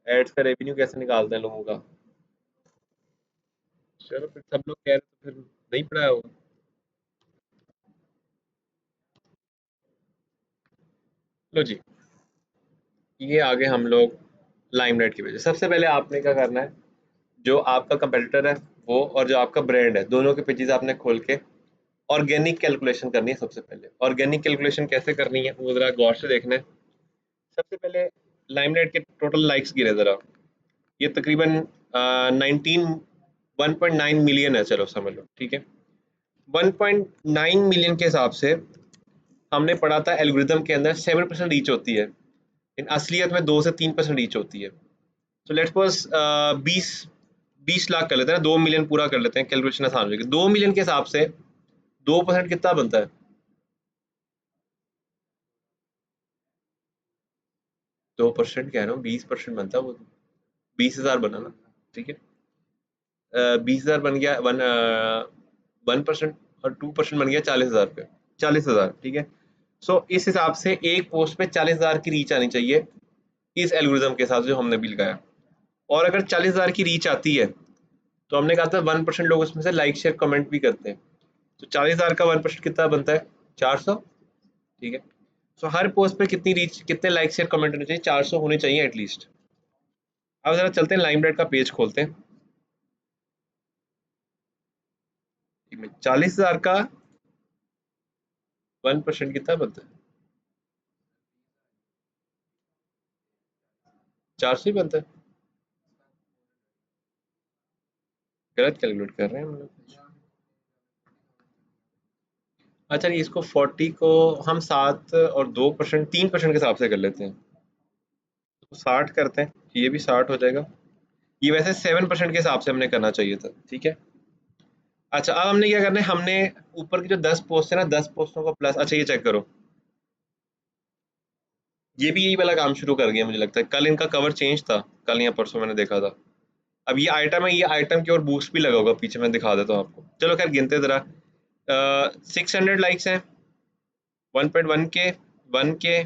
एड्स का रेवेन्यू कैसे निकालते हैं लोगों का। चलो फिर सब लोग कह रहे तो फिर नहीं पढ़ाया होगा। लो जी, ये आगे हम लोग लाइमलाइट की वजह। सबसे पहले आपने क्या करना है, जो आपका कंपेटिटर है वो और जो आपका ब्रांड है, दोनों के पेजेस आपने खोल के ऑर्गेनिक कैलकुलेशन करनी है। सबसे पहले ऑर्गेनिक कैलकुलेशन कैसे करनी है वो जरा गौर से देखना है। सबसे पहले लाइमलाइट के टोटल लाइक्स गिने जरा। ये तकरीबन 1.9 मिलियन है, चलो समझ लो, ठीक है। 1.9 मिलियन के हिसाब से हमने पढ़ा था एल्गोरिथम के अंदर 7% रीच होती है, इन असलियत में 2 से 3% रीच होती है। तो लेट्स सपोज 20 लाख कर लेते हैं ना, 2 मिलियन पूरा कर लेते हैं, कैलकुलेशन आसान हो जाएगी। 2 मिलियन के हिसाब से 2% कितना बनता है। 2% कह रहा हूँ, 20% बनता है वो, 20,000 बना ना, ठीक है। 20,000 बन गया 1%, और 2% बन गया 40,000 पे, 40,000, ठीक है। सो इस हिसाब से एक पोस्ट पे 40,000 की रीच आनी चाहिए इस एल्गोरिथम के साथ जो हमने भी लगाया। और अगर 40,000 की रीच आती है तो हमने कहा था 1% लोग उसमें से लाइक शेयर कमेंट भी करते हैं। तो 40,000 का 1% कितना बनता है, 400, ठीक है। सो हर पोस्ट पे कितनी रीच, कितने लाइक शेयर कमेंट होने चाहिए, 400 होने चाहिए एटलीस्ट। अब जरा चलते हैं लाइमलाइट का पेज खोलते हैं। 40,000 का 1% कितना बनता है, 400 ही बनता है। गलत कैलकुलेट कर रहे हैं हम लोग। अच्छा नहीं, इसको 40 को हम 7 और 2%, 3% के हिसाब से कर लेते हैं, तो 60 करते हैं, ये भी 60 हो जाएगा। ये वैसे 7% के हिसाब से हमने करना चाहिए था, ठीक है। अच्छा अब हमने क्या करना है, हमने ऊपर की जो 10 पोस्ट है ना, 10 पोस्टों को प्लस, अच्छा ये चेक करो, ये भी यही वाला काम शुरू कर गया मुझे लगता है। कल इनका कवर चेंज था, कल या परसों मैंने देखा था। अब ये आइटम है, ये आइटम की ओर बूस्ट भी लगा होगा पीछे, मैं दिखा देता हूँ आपको। चलो खैर गिनते जरा। 600 लाइक्स हैं, 1.1 के, 1 के,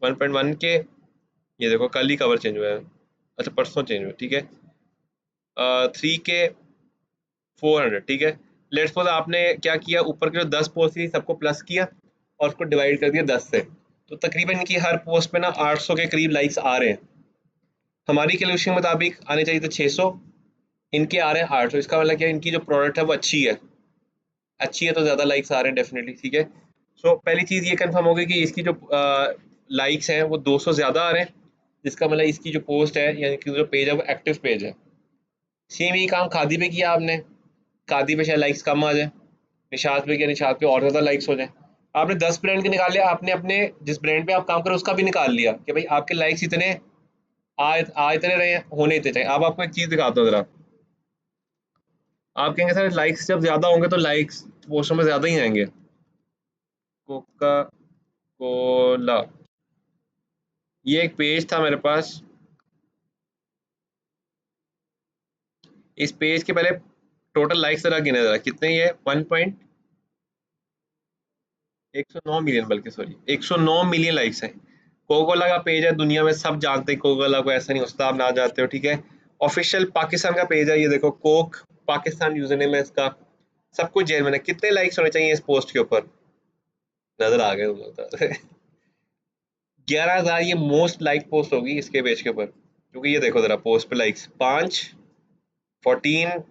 1.1 के। ये देखो कल ही कवर चेंज हुआ है, अच्छा परसों चेंज हुआ, ठीक है। 3 के, 400, ठीक है। लेट्स सपोज आपने क्या किया, ऊपर के जो 10 पोस्ट थी सबको प्लस किया और उसको डिवाइड कर दिया 10 से, तो तकरीबन इनकी हर पोस्ट पे ना 800 के करीब लाइक्स आ रहे हैं। हमारी कैलकुलेशन के मुताबिक आने चाहिए थे 600, इनके आ रहे हैं 800। इसका मतलब क्या है, इनकी जो प्रोडक्ट है वो अच्छी है, अच्छी है तो ज़्यादा लाइक्स आ रहे हैं डेफिनेटली, ठीक है। सो पहली चीज़ ये कंफर्म हो गई कि इसकी जो लाइक्स हैं वो 200 ज़्यादा आ रहे हैं, जिसका मतलब इसकी जो पोस्ट है यानी कि जो पेज है वो एक्टिव पेज है। सेम यही काम खादी पे किया आपने, खादी पे शायद लाइक्स कम आ जाए, निशात पे, क्या निशात पे और ज़्यादा लाइक्स हो जाए। आपने 10 ब्रांड के निकाल लिया, आपने अपने जिस ब्रांड पे आप काम करो उसका भी निकाल लिया कि भाई आपके लाइक्स इतने आ इतने रहे हैं, होने इतने चाहिए। अब आपको एक चीज़ दिखाता हूँ ज़रा। आप कहेंगे सर लाइक्स जब ज़्यादा होंगे तो लाइक्स पोस्टों में ज़्यादा ही आएंगे। कोका कोला, ये एक पेज था मेरे पास। इस पेज के पहले टोटल लाइक्स ज़रा गिने ज़रा कितने, ये 109 मिलियन, बल्कि सॉरी 109 मिलियन लाइक्स हैं। कोकोला का पेज है, दुनिया में सब जानते हैं कोकोला को, ऐसा नहीं होता आप ना जानते हो, ठीक है। ऑफिशियल पाकिस्तान का पेज है, ये देखो कोक पाकिस्तान यूजर नेम है इसका, सब कुछ जेल में है। कितने लाइक्स होने चाहिए इस पोस्ट के ऊपर, नजर आ गए तुम लोग तो। 11,000 ये मोस्ट लाइक पोस्ट होगी इसके पेज के ऊपर, क्योंकि ये देखो जरा पोस्ट पे लाइक्स 5, 14,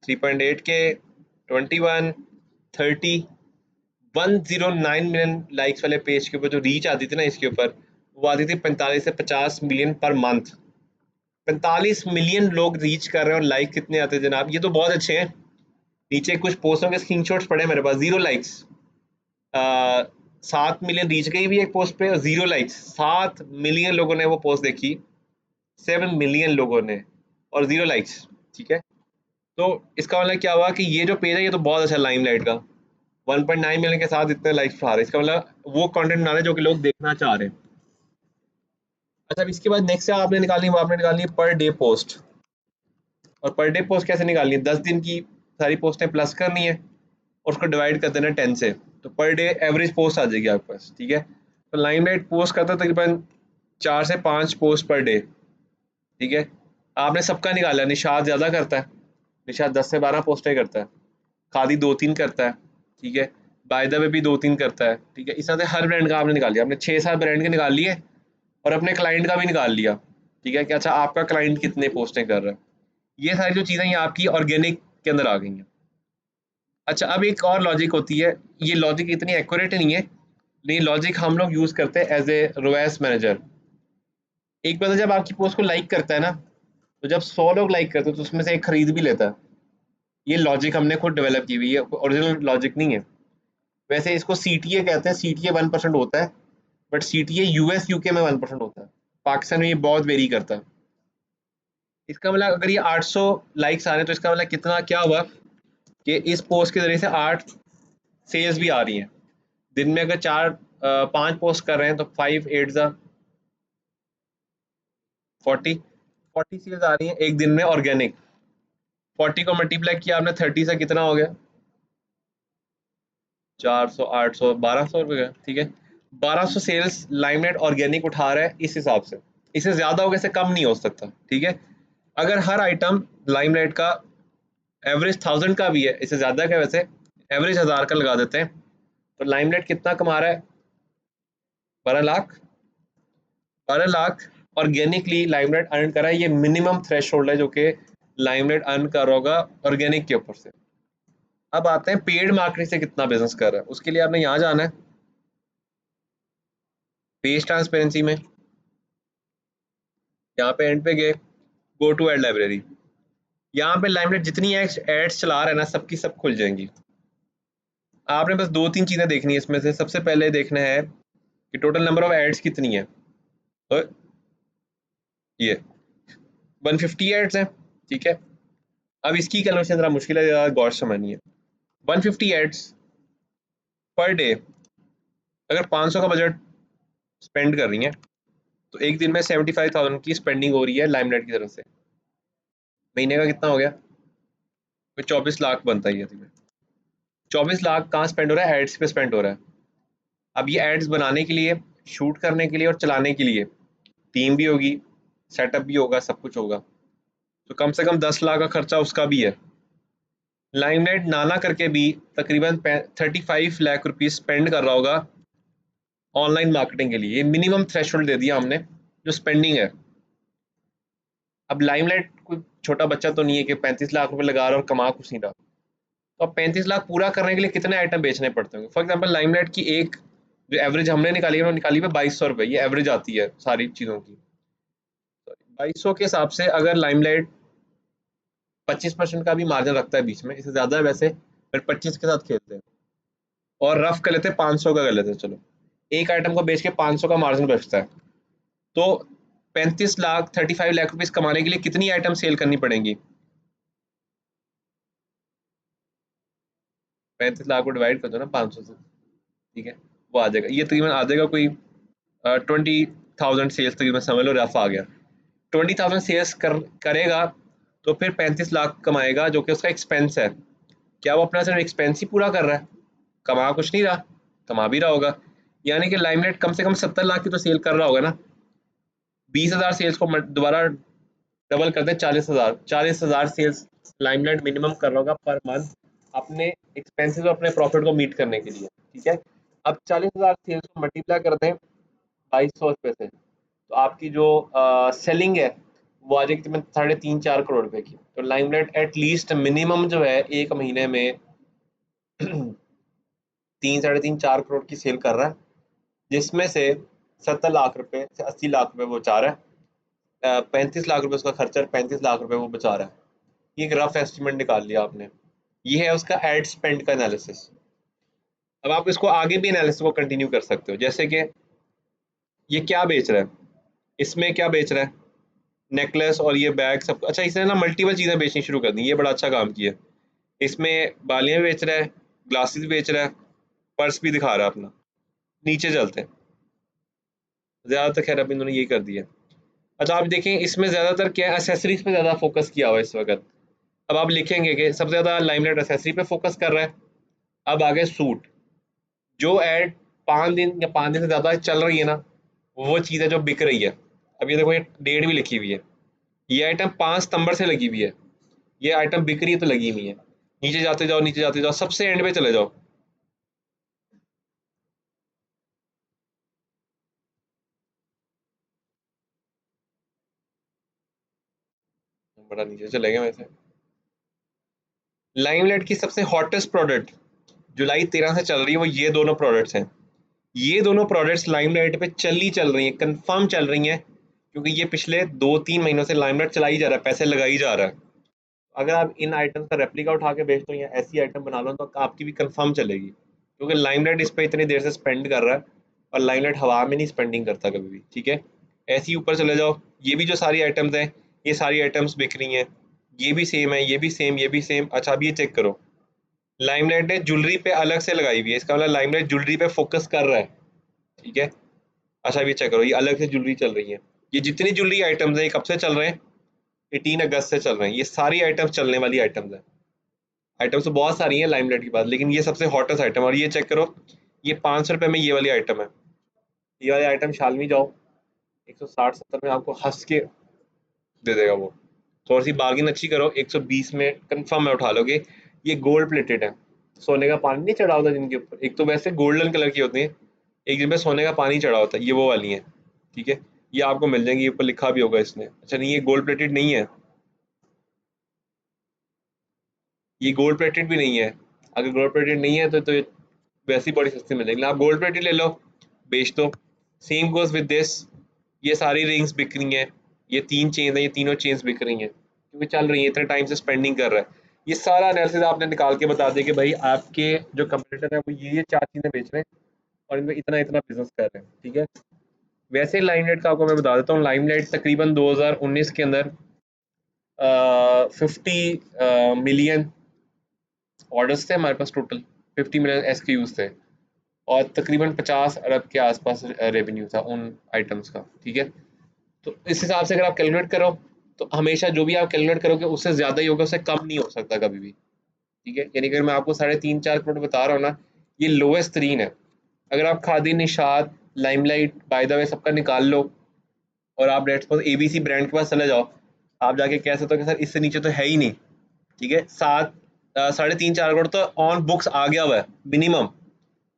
3.8 के, 21, 30, 109 मिलियन लाइक्स वाले पेज के ऊपर जो रीच आती थी ना इसके ऊपर, वो आती थी 45 से 50 मिलियन पर मंथ। 45 मिलियन लोग रीच कर रहे हैं और लाइक कितने आते हैं जनाब, ये तो बहुत अच्छे हैं। नीचे कुछ पोस्टों के स्क्रीनशॉट्स पड़े मेरे पास, 0 लाइक्स। 7 मिलियन रीच गई भी एक पोस्ट पे और 0 लाइक्स। 7 मिलियन लोगों ने वो पोस्ट देखी, 7 मिलियन लोगों ने, और 0 लाइक्स, ठीक है। तो इसका मतलब क्या हुआ कि ये जो पेज है ये तो बहुत अच्छा लाइमलाइट का 1.9 मिलियन के साथ इतने लाइक्स उठा रहे हैं, इसका मतलब वो कंटेंट बना रहे हैं जो कि लोग देखना चाह रहे हैं। अच्छा, अब इसके बाद नेक्स्ट आपने निकालनी है, वो आपने निकालनी है पर डे पोस्ट। और पर डे पोस्ट कैसे निकालनी है, 10 दिन की सारी पोस्टें प्लस करनी है और उसको डिवाइड कर देना 10 से, तो पर डे एवरेज पोस्ट आ जाएगी आपके पास, ठीक है। तो लाइमलाइट पोस्ट करता है तकरीबन 4 से 5 पोस्ट पर डे, ठीक है। आपने सबका निकाला, निशात ज़्यादा करता है, निशात 10 से 12 पोस्टें करता है, खादी 2-3 करता है, ठीक है। बाय द वे भी 2-3 करता है, ठीक है। इस तरह से हर ब्रांड का आपने निकाल लिया, आपने 6-7 ब्रांड के निकाल लिए और अपने क्लाइंट का भी निकाल लिया, ठीक है, कि अच्छा आपका क्लाइंट कितने पोस्टें कर रहा है। ये सारी जो चीज़ें ये आपकी ऑर्गेनिक के अंदर आ गई हैं। अच्छा, अब एक और लॉजिक होती है, ये लॉजिक इतनी एक्यूरेट नहीं है, लेकिन लॉजिक हम लोग यूज़ करते हैं एज ए रोएस मैनेजर। एक बंदा जब आपकी पोस्ट को लाइक करता है ना, तो जब 100 लोग लाइक करते हैं तो उसमें से एक खरीद भी लेता है। ये लॉजिक हमने खुद डेवलप की हुई है, ओरिजिनल लॉजिक नहीं है। वैसे इसको सीटीए कहते हैं, सीटीए 1% होता है, बट सीटीए यूएस यूके में 1% होता है, पाकिस्तान में ये बहुत वेरी करता है। इसका मतलब अगर ये 800 लाइक्स आ रहे हैं तो इसका मतलब कितना क्या हुआ कि इस पोस्ट के जरिए से 8 सेल्स भी आ रही हैं। दिन में अगर 5 पोस्ट कर रहे हैं तो 5 8 जा 40, 40 सेल्स आ रही हैं एक दिन में ऑर्गेनिक। 40 को मल्टीप्लाई किया आपने 30 से, कितना हो गया, 400, 800, 1200 रुपये का, ठीक है। 1200 सेल्स लाइमलाइट ऑर्गेनिक उठा रहा है इस हिसाब से, इससे ज्यादा होगा, इससे कम नहीं हो सकता, ठीक है। अगर हर आइटम लाइमलाइट का एवरेज 1000 का भी है, इससे ज्यादा का वैसे, एवरेज 1000 का लगा देते हैं, तो लाइमलाइट कितना कमा रहा है, 12 lakh. 12 lakh organically limelight earn कर रहा है, ये मिनिमम थ्रेश होल्ड है जो कि लाइमलाइट अर्न कर रहा होगा ऑर्गेनिक के ऊपर से। अब आते हैं पेड मार्केटिंग से कितना बिजनेस कर रहा है, उसके लिए आपने यहाँ जाना है पेज ट्रांसपेरेंसी में, यहाँ पे एंड पे गए, गो टू एड लाइब्रेरी। यहाँ पे लाइमलाइट जितनी एड्स चला रहा है ना, सबकी सब खुल जाएंगी। आपने बस 2-3 चीजें देखनी है इसमें से। सबसे पहले देखना है कि टोटल नंबर ऑफ एड्स कितनी है, तो ये 150 एड्स हैं, ठीक है। अब इसकी कैलकुलेशन जरा मुश्किल है, जरा गौर से समझनी है। 150 एड्स पर डे, अगर 500 का बजट स्पेंड कर रही हैं तो एक दिन में 75,000 की स्पेंडिंग हो रही है लाइमलाइट की तरफ से। महीने का कितना हो गया, तो 24 लाख बनता ही है तुम्हें। 24 लाख कहाँ स्पेंड हो रहा है, एड्स पे स्पेंड हो रहा है। अब ये एड्स बनाने के लिए, शूट करने के लिए और चलाने के लिए टीम भी होगी, सेटअप भी होगा, सब कुछ होगा, तो कम से कम 10 लाख का खर्चा उसका भी है। लाइमलाइट नाना करके भी तकरीबन 35 लाख रुपीज स्पेंड कर रहा होगा ऑनलाइन मार्केटिंग के लिए। ये मिनिमम थ्रेशोल्ड दे दिया हमने जो स्पेंडिंग है। अब लाइमलाइट कोई छोटा बच्चा तो नहीं है कि 35 लाख रुपए लगा रहा और कमा कुछ नहीं रहा। तो अब 35 लाख पूरा करने के लिए कितने आइटम बेचने पड़ते होंगे। फॉर एग्जाम्पल लाइमलाइट की एक जो एवरेज हमने निकाली है, वो निकाली है 2200 रुपये, ये एवरेज आती है सारी चीज़ों की। 2200 के हिसाब से अगर लाइमलाइट 25% का भी मार्जिन रखता है बीच में, इससे ज़्यादा है वैसे, फिर 25 के साथ खेलते हैं और रफ कर लेते हैं, 500 का कर लेते हैं। चलो एक आइटम को बेच के 500 का मार्जिन बचता है। तो 35 लाख 35 लाख रुपीज कमाने के लिए कितनी आइटम सेल करनी पड़ेंगी? 35 लाख को डिवाइड कर दो ना 500 से, ठीक है, वो आ जाएगा। ये तकरीबन आ जाएगा कोई 20,000 सेल्स तकरीबन, समझ लो रफ आ गया। 20,000 सेल्स करेगा तो फिर 35 लाख कमाएगा, जो कि उसका एक्सपेंस है। क्या वो अपना सिर्फ एक्सपेंस ही पूरा कर रहा है? कमा कुछ नहीं रहा? कमा भी रहा होगा। यानी कि लाइमलाइट कम से कम 70 लाख की तो सेल कर रहा होगा ना। 20,000 सेल्स को दोबारा डबल कर दें, 40,000, 40,000 सेल्स लाइमलाइट मिनिमम कर रहा होगा पर मंथ, अपने एक्सपेंसेस और अपने प्रॉफिट को मीट करने के लिए, ठीक है। अब 40,000 सेल्स को मल्टीप्लाई करते हैं 2200 रुपये से, तो आपकी जो सेलिंग है वो आ जाएगी तकरीबन 3.5-4 करोड़ रुपए की। तो लाइमलाइट एटलीस्ट मिनिमम जो है एक महीने में 3, 3.5, 4 करोड़ की सेल कर रहा है, जिसमें से 70 लाख रुपए से 80 लाख रुपए वो बचा रहा है। 35 लाख रुपए उसका खर्चा, 35 लाख रुपए वो बचा रहा है। ये एक रफ एस्टिमेट निकाल लिया आपने। ये है उसका एड स्पेंड का एनालिसिस। अब आप इसको आगे भी एनालिसिस को कंटिन्यू कर सकते हो, जैसे कि ये क्या बेच रहा है, इसमें क्या बेच रहा है, नेकलेस और ये बैग सब। अच्छा, इसने ना मल्टीपल चीज़ें बेचनी शुरू कर दी, ये बड़ा अच्छा काम किया। इसमें बालियाँ भी बेच रहा है, ग्लासेस भी बेच रहा है, पर्स भी दिखा रहा है अपना। नीचे चलते हैं, ज़्यादातर खैर अब इन्होंने यही कर दिया। अच्छा आप देखें इसमें ज़्यादातर क्या है, एसेसरीज पे ज़्यादा फोकस किया हुआ है इस वक्त। अब आप लिखेंगे कि सबसे ज़्यादा लाइमलाइट एसेसरी पे फोकस कर रहा है। अब आगे सूट, जो एड 5 दिन या 5 दिन से ज़्यादा चल रही है ना, वो चीज़ है जो बिक रही है। अब ये देखो, ये डेट भी लिखी हुई है, ये आइटम 5 सितंबर से लगी हुई है, ये आइटम बिक रही है तो लगी हुई है। नीचे जाते जाओ, नीचे जाते जाओ, सबसे एंड पे चले जाओ। बड़ा नीचे चले गए वैसे। लाइमलाइट की सबसे हॉटेस्ट प्रोडक्ट जुलाई 13 से चल रही है, वो ये दोनों प्रोडक्ट्स हैं। ये दोनों प्रोडक्ट्स लाइमलाइट पे चल रही हैं, कंफर्म चल रही हैं, क्योंकि ये पिछले 2-3 महीनों से लाइमलाइट चलाई जा रहा है, पैसे लगाई जा रहा है। अगर आप इन आइटम्स का रेप्लिका उठा के बेच दो या ऐसी आइटम बना लो तो आपकी भी कंफर्म चलेगी, क्योंकि लाइमलाइट इस पर इतनी देर से स्पेंड कर रहा है, और लाइमलाइट हवा में नहीं स्पेंडिंग करता कभी भी, ठीक है। ऐसे ही ऊपर चले जाओ, ये भी जो सारी आइटम्स हैं, ये सारी आइटम्स बिक रही हैं, ये भी सेम है, ये भी सेम, ये भी सेम। अच्छा अब ये चेक करो, लाइमलाइट ने ज्वेलरी पे अलग से लगाई हुई है, इसका मतलब लाइमलाइट ज्वेलरी पे फोकस कर रहा है, ठीक है। अच्छा ये चेक करो, ये अलग से ज्वेलरी चल रही है। ये जितनी ज्वेलरी आइटम्स हैं ये कब से चल रहे हैं? 18 अगस्त से चल रहे हैं। ये सारी आइटम्स चलने वाली आइटम्स हैं। आइटम्स तो बहुत सारी हैं लाइमलाइट के पास, लेकिन ये सबसे हॉटेस्ट आइटम। और ये चेक करो, ये 500 रुपये में ये वाली आइटम है। ये वाली आइटम शालमी जाओ, 160-170 में आपको हंस के दे देगा वो। थोड़ी सी बार्गिन अच्छी करो, 120 में कंफर्म में उठा लोगे। ये गोल्ड प्लेटेड है, सोने का पानी नहीं चढ़ा होता जिनके ऊपर, एक तो वैसे गोल्डन कलर की होती है, एक जिन पे सोने का पानी चढ़ा होता है, ये वो वाली है, ठीक है। ये आपको मिल जाएंगी, ऊपर लिखा भी होगा इसने। अच्छा नहीं, ये गोल्ड प्लेटेड नहीं है, ये गोल्ड प्लेटेड भी नहीं है। अगर गोल्ड प्लेटेड नहीं है तो ये वैसी बड़ी सस्ती मिल जाएगी। आप गोल्ड प्लेटेड ले लो, बेच दो। सेम गोज विद दिस, ये सारी रिंग्स बिक रही हैं, ये 3 चेन है, ये तीनों चेन्स बिक रही हैं, क्योंकि चल रही है, इतने टाइम से स्पेंडिंग कर रहा है। ये सारा एनालिसिस आपने निकाल के बता दिया कि भाई आपके जो कंपटीटर है वो ये 4 चीज़ें बेच रहे हैं और इनमें इतना इतना बिजनेस कर रहे हैं, ठीक है। वैसे लाइमलाइट का आपको मैं बता देता हूँ, लाइमलाइट तकरीबन 2019 के अंदर 50 मिलियन ऑर्डर्स थे हमारे पास टोटल, 50 मिलियन SKUs थे, और तकरीबन 50 अरब के आसपास रेवेन्यू था उन आइटम्स का, ठीक है। तो इस हिसाब से अगर आप कैलकुलेट करो, तो हमेशा जो भी आप कैलकुलेट करोगे उससे ज़्यादा ही होगा, उससे कम नहीं हो सकता कभी भी, ठीक है। यानी कि मैं आपको 3.5-4 करोड़ बता रहा हूँ ना, ये लोएस्ट तरीन है। अगर आप khadi Nishat limelight by the way सबका निकाल लो, और आप लेट्स सपोज ABC ब्रांड के पास चले जाओ, आप जाके कह सकते हो कि सर इससे नीचे तो है ही नहीं, ठीक है। 3.5-4 करोड़ तो ऑन बुक्स आ गया हुआ है मिनिमम।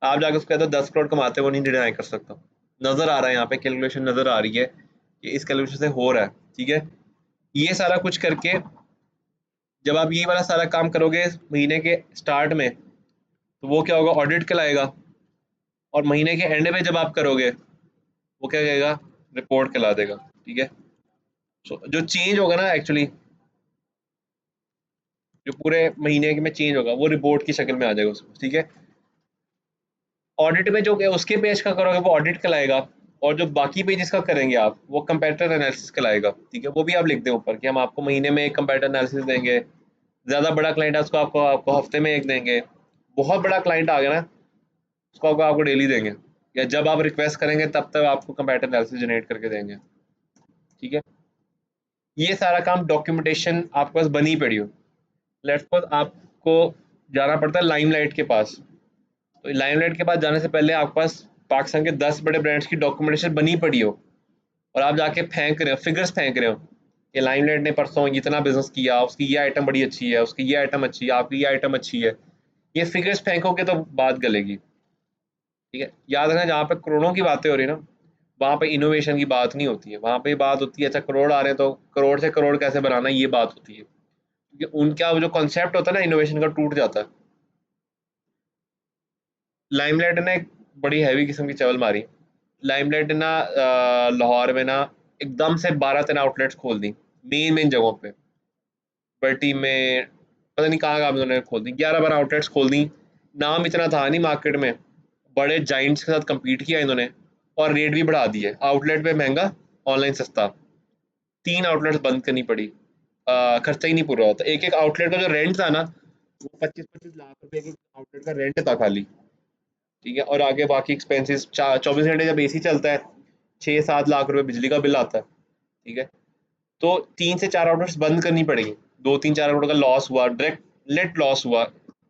आप जाके उसको कहते हो 10 करोड़ कमाते हो, वो नहीं डिनाई कर सकता। नजर आ रहा है यहाँ पे, कैलकुलेशन नजर आ रही है कि इस कैलकुलेशन से हो रहा है, ठीक है। ये सारा कुछ करके जब आप ये वाला सारा काम करोगे महीने के स्टार्ट में, तो वो क्या होगा, ऑडिट कहलाएगा। और महीने के एंड में जब आप करोगे, वो क्या कहेगा, रिपोर्ट कहला देगा, ठीक है। सो जो चेंज होगा ना एक्चुअली, जो पूरे महीने में चेंज होगा वो रिपोर्ट की शक्ल में आ जाएगा उसको, ठीक है। ऑडिट में जो उसके पेज का करोगे वो ऑडिट कहलाएगा, और जो बाकी पेजेस का करेंगे आप वो कंपैरेटर एनालिसिस कहलाएगा, ठीक है। वो भी आप लिख दें ऊपर कि हम आपको महीने में एक कंपैरेटर एनालिसिस देंगे। ज़्यादा बड़ा क्लाइंट है उसको आपको आपको हफ्ते में एक देंगे। बहुत बड़ा क्लाइंट आ गया ना, उसको आपको आपको डेली देंगे, या जब आप रिक्वेस्ट करेंगे तब तक आपको कंपैरेटर एनालिसिस जनरेट करके देंगे, ठीक है। ये सारा काम डॉक्यूमेंटेशन आपके पास बनी पड़ी हो। लेट्स सपोज आपको जाना पड़ता है लाइमलाइट के पास, तो लाइमलाइट के पास जाने से पहले आपके पास पाकिस्तान के 10 बड़े ब्रांड्स की डॉक्यूमेंटेशन बनी पड़ी हो, और आप जाके फेंक रहे हो, फिगर्स फेंक रहे हो कि लाइमलाइट ने परसों इतना बिजनेस किया, उसकी ये आइटम बड़ी अच्छी है, उसकी ये आइटम अच्छी है, आपकी ये आइटम अच्छी है। ये फिगर्स फेंकोगे तो बात गलेगी, ठीक है। याद रखना, जहाँ पे करोड़ों की बातें हो रही है ना, वहाँ पे इनोवेशन की बात नहीं होती है। वहाँ पे बात होती है अच्छा करोड़ आ रहे हैं तो करोड़ से करोड़ कैसे बनाना, ये बात होती है, क्योंकि उनका जो कॉन्सेप्ट होता है ना इनोवेशन का, टूट जाता है। लाइमलाइट ने एक बड़ी हैवी किस्म की चवल मारी। लाइमलाइट ने ना लाहौर में ना एकदम से 12-13 आउटलेट्स खोल दी, मेन मेन जगहों पे। बल्टी में पता नहीं कहाँ कहाँ पे उन्होंने खोल दी, 11-12 आउटलेट्स खोल दी। नाम इतना था नहीं मार्केट में, बड़े जाइंट्स के साथ compete किया इन्होंने, और रेट भी बढ़ा दिए। आउटलेट पे महंगा, ऑनलाइन सस्ता। 3 आउटलेट्स बंद करनी पड़ी। खर्चा ही नहीं पूरा होता। एक एक आउटलेट का जो रेंट था ना, वो 25-25 लाख रुपए एक आउटलेट का रेंट था खाली, ठीक है। और आगे बाकी एक्सपेंसेस, 24 घंटे जब एसी चलता है, 6-7 लाख रुपए बिजली का बिल आता है, ठीक है। तो 3 से 4 आउटलेट्स बंद करनी पड़ेगी। 2-3-4 करोड़ का लॉस हुआ, डायरेक्ट नेट लॉस हुआ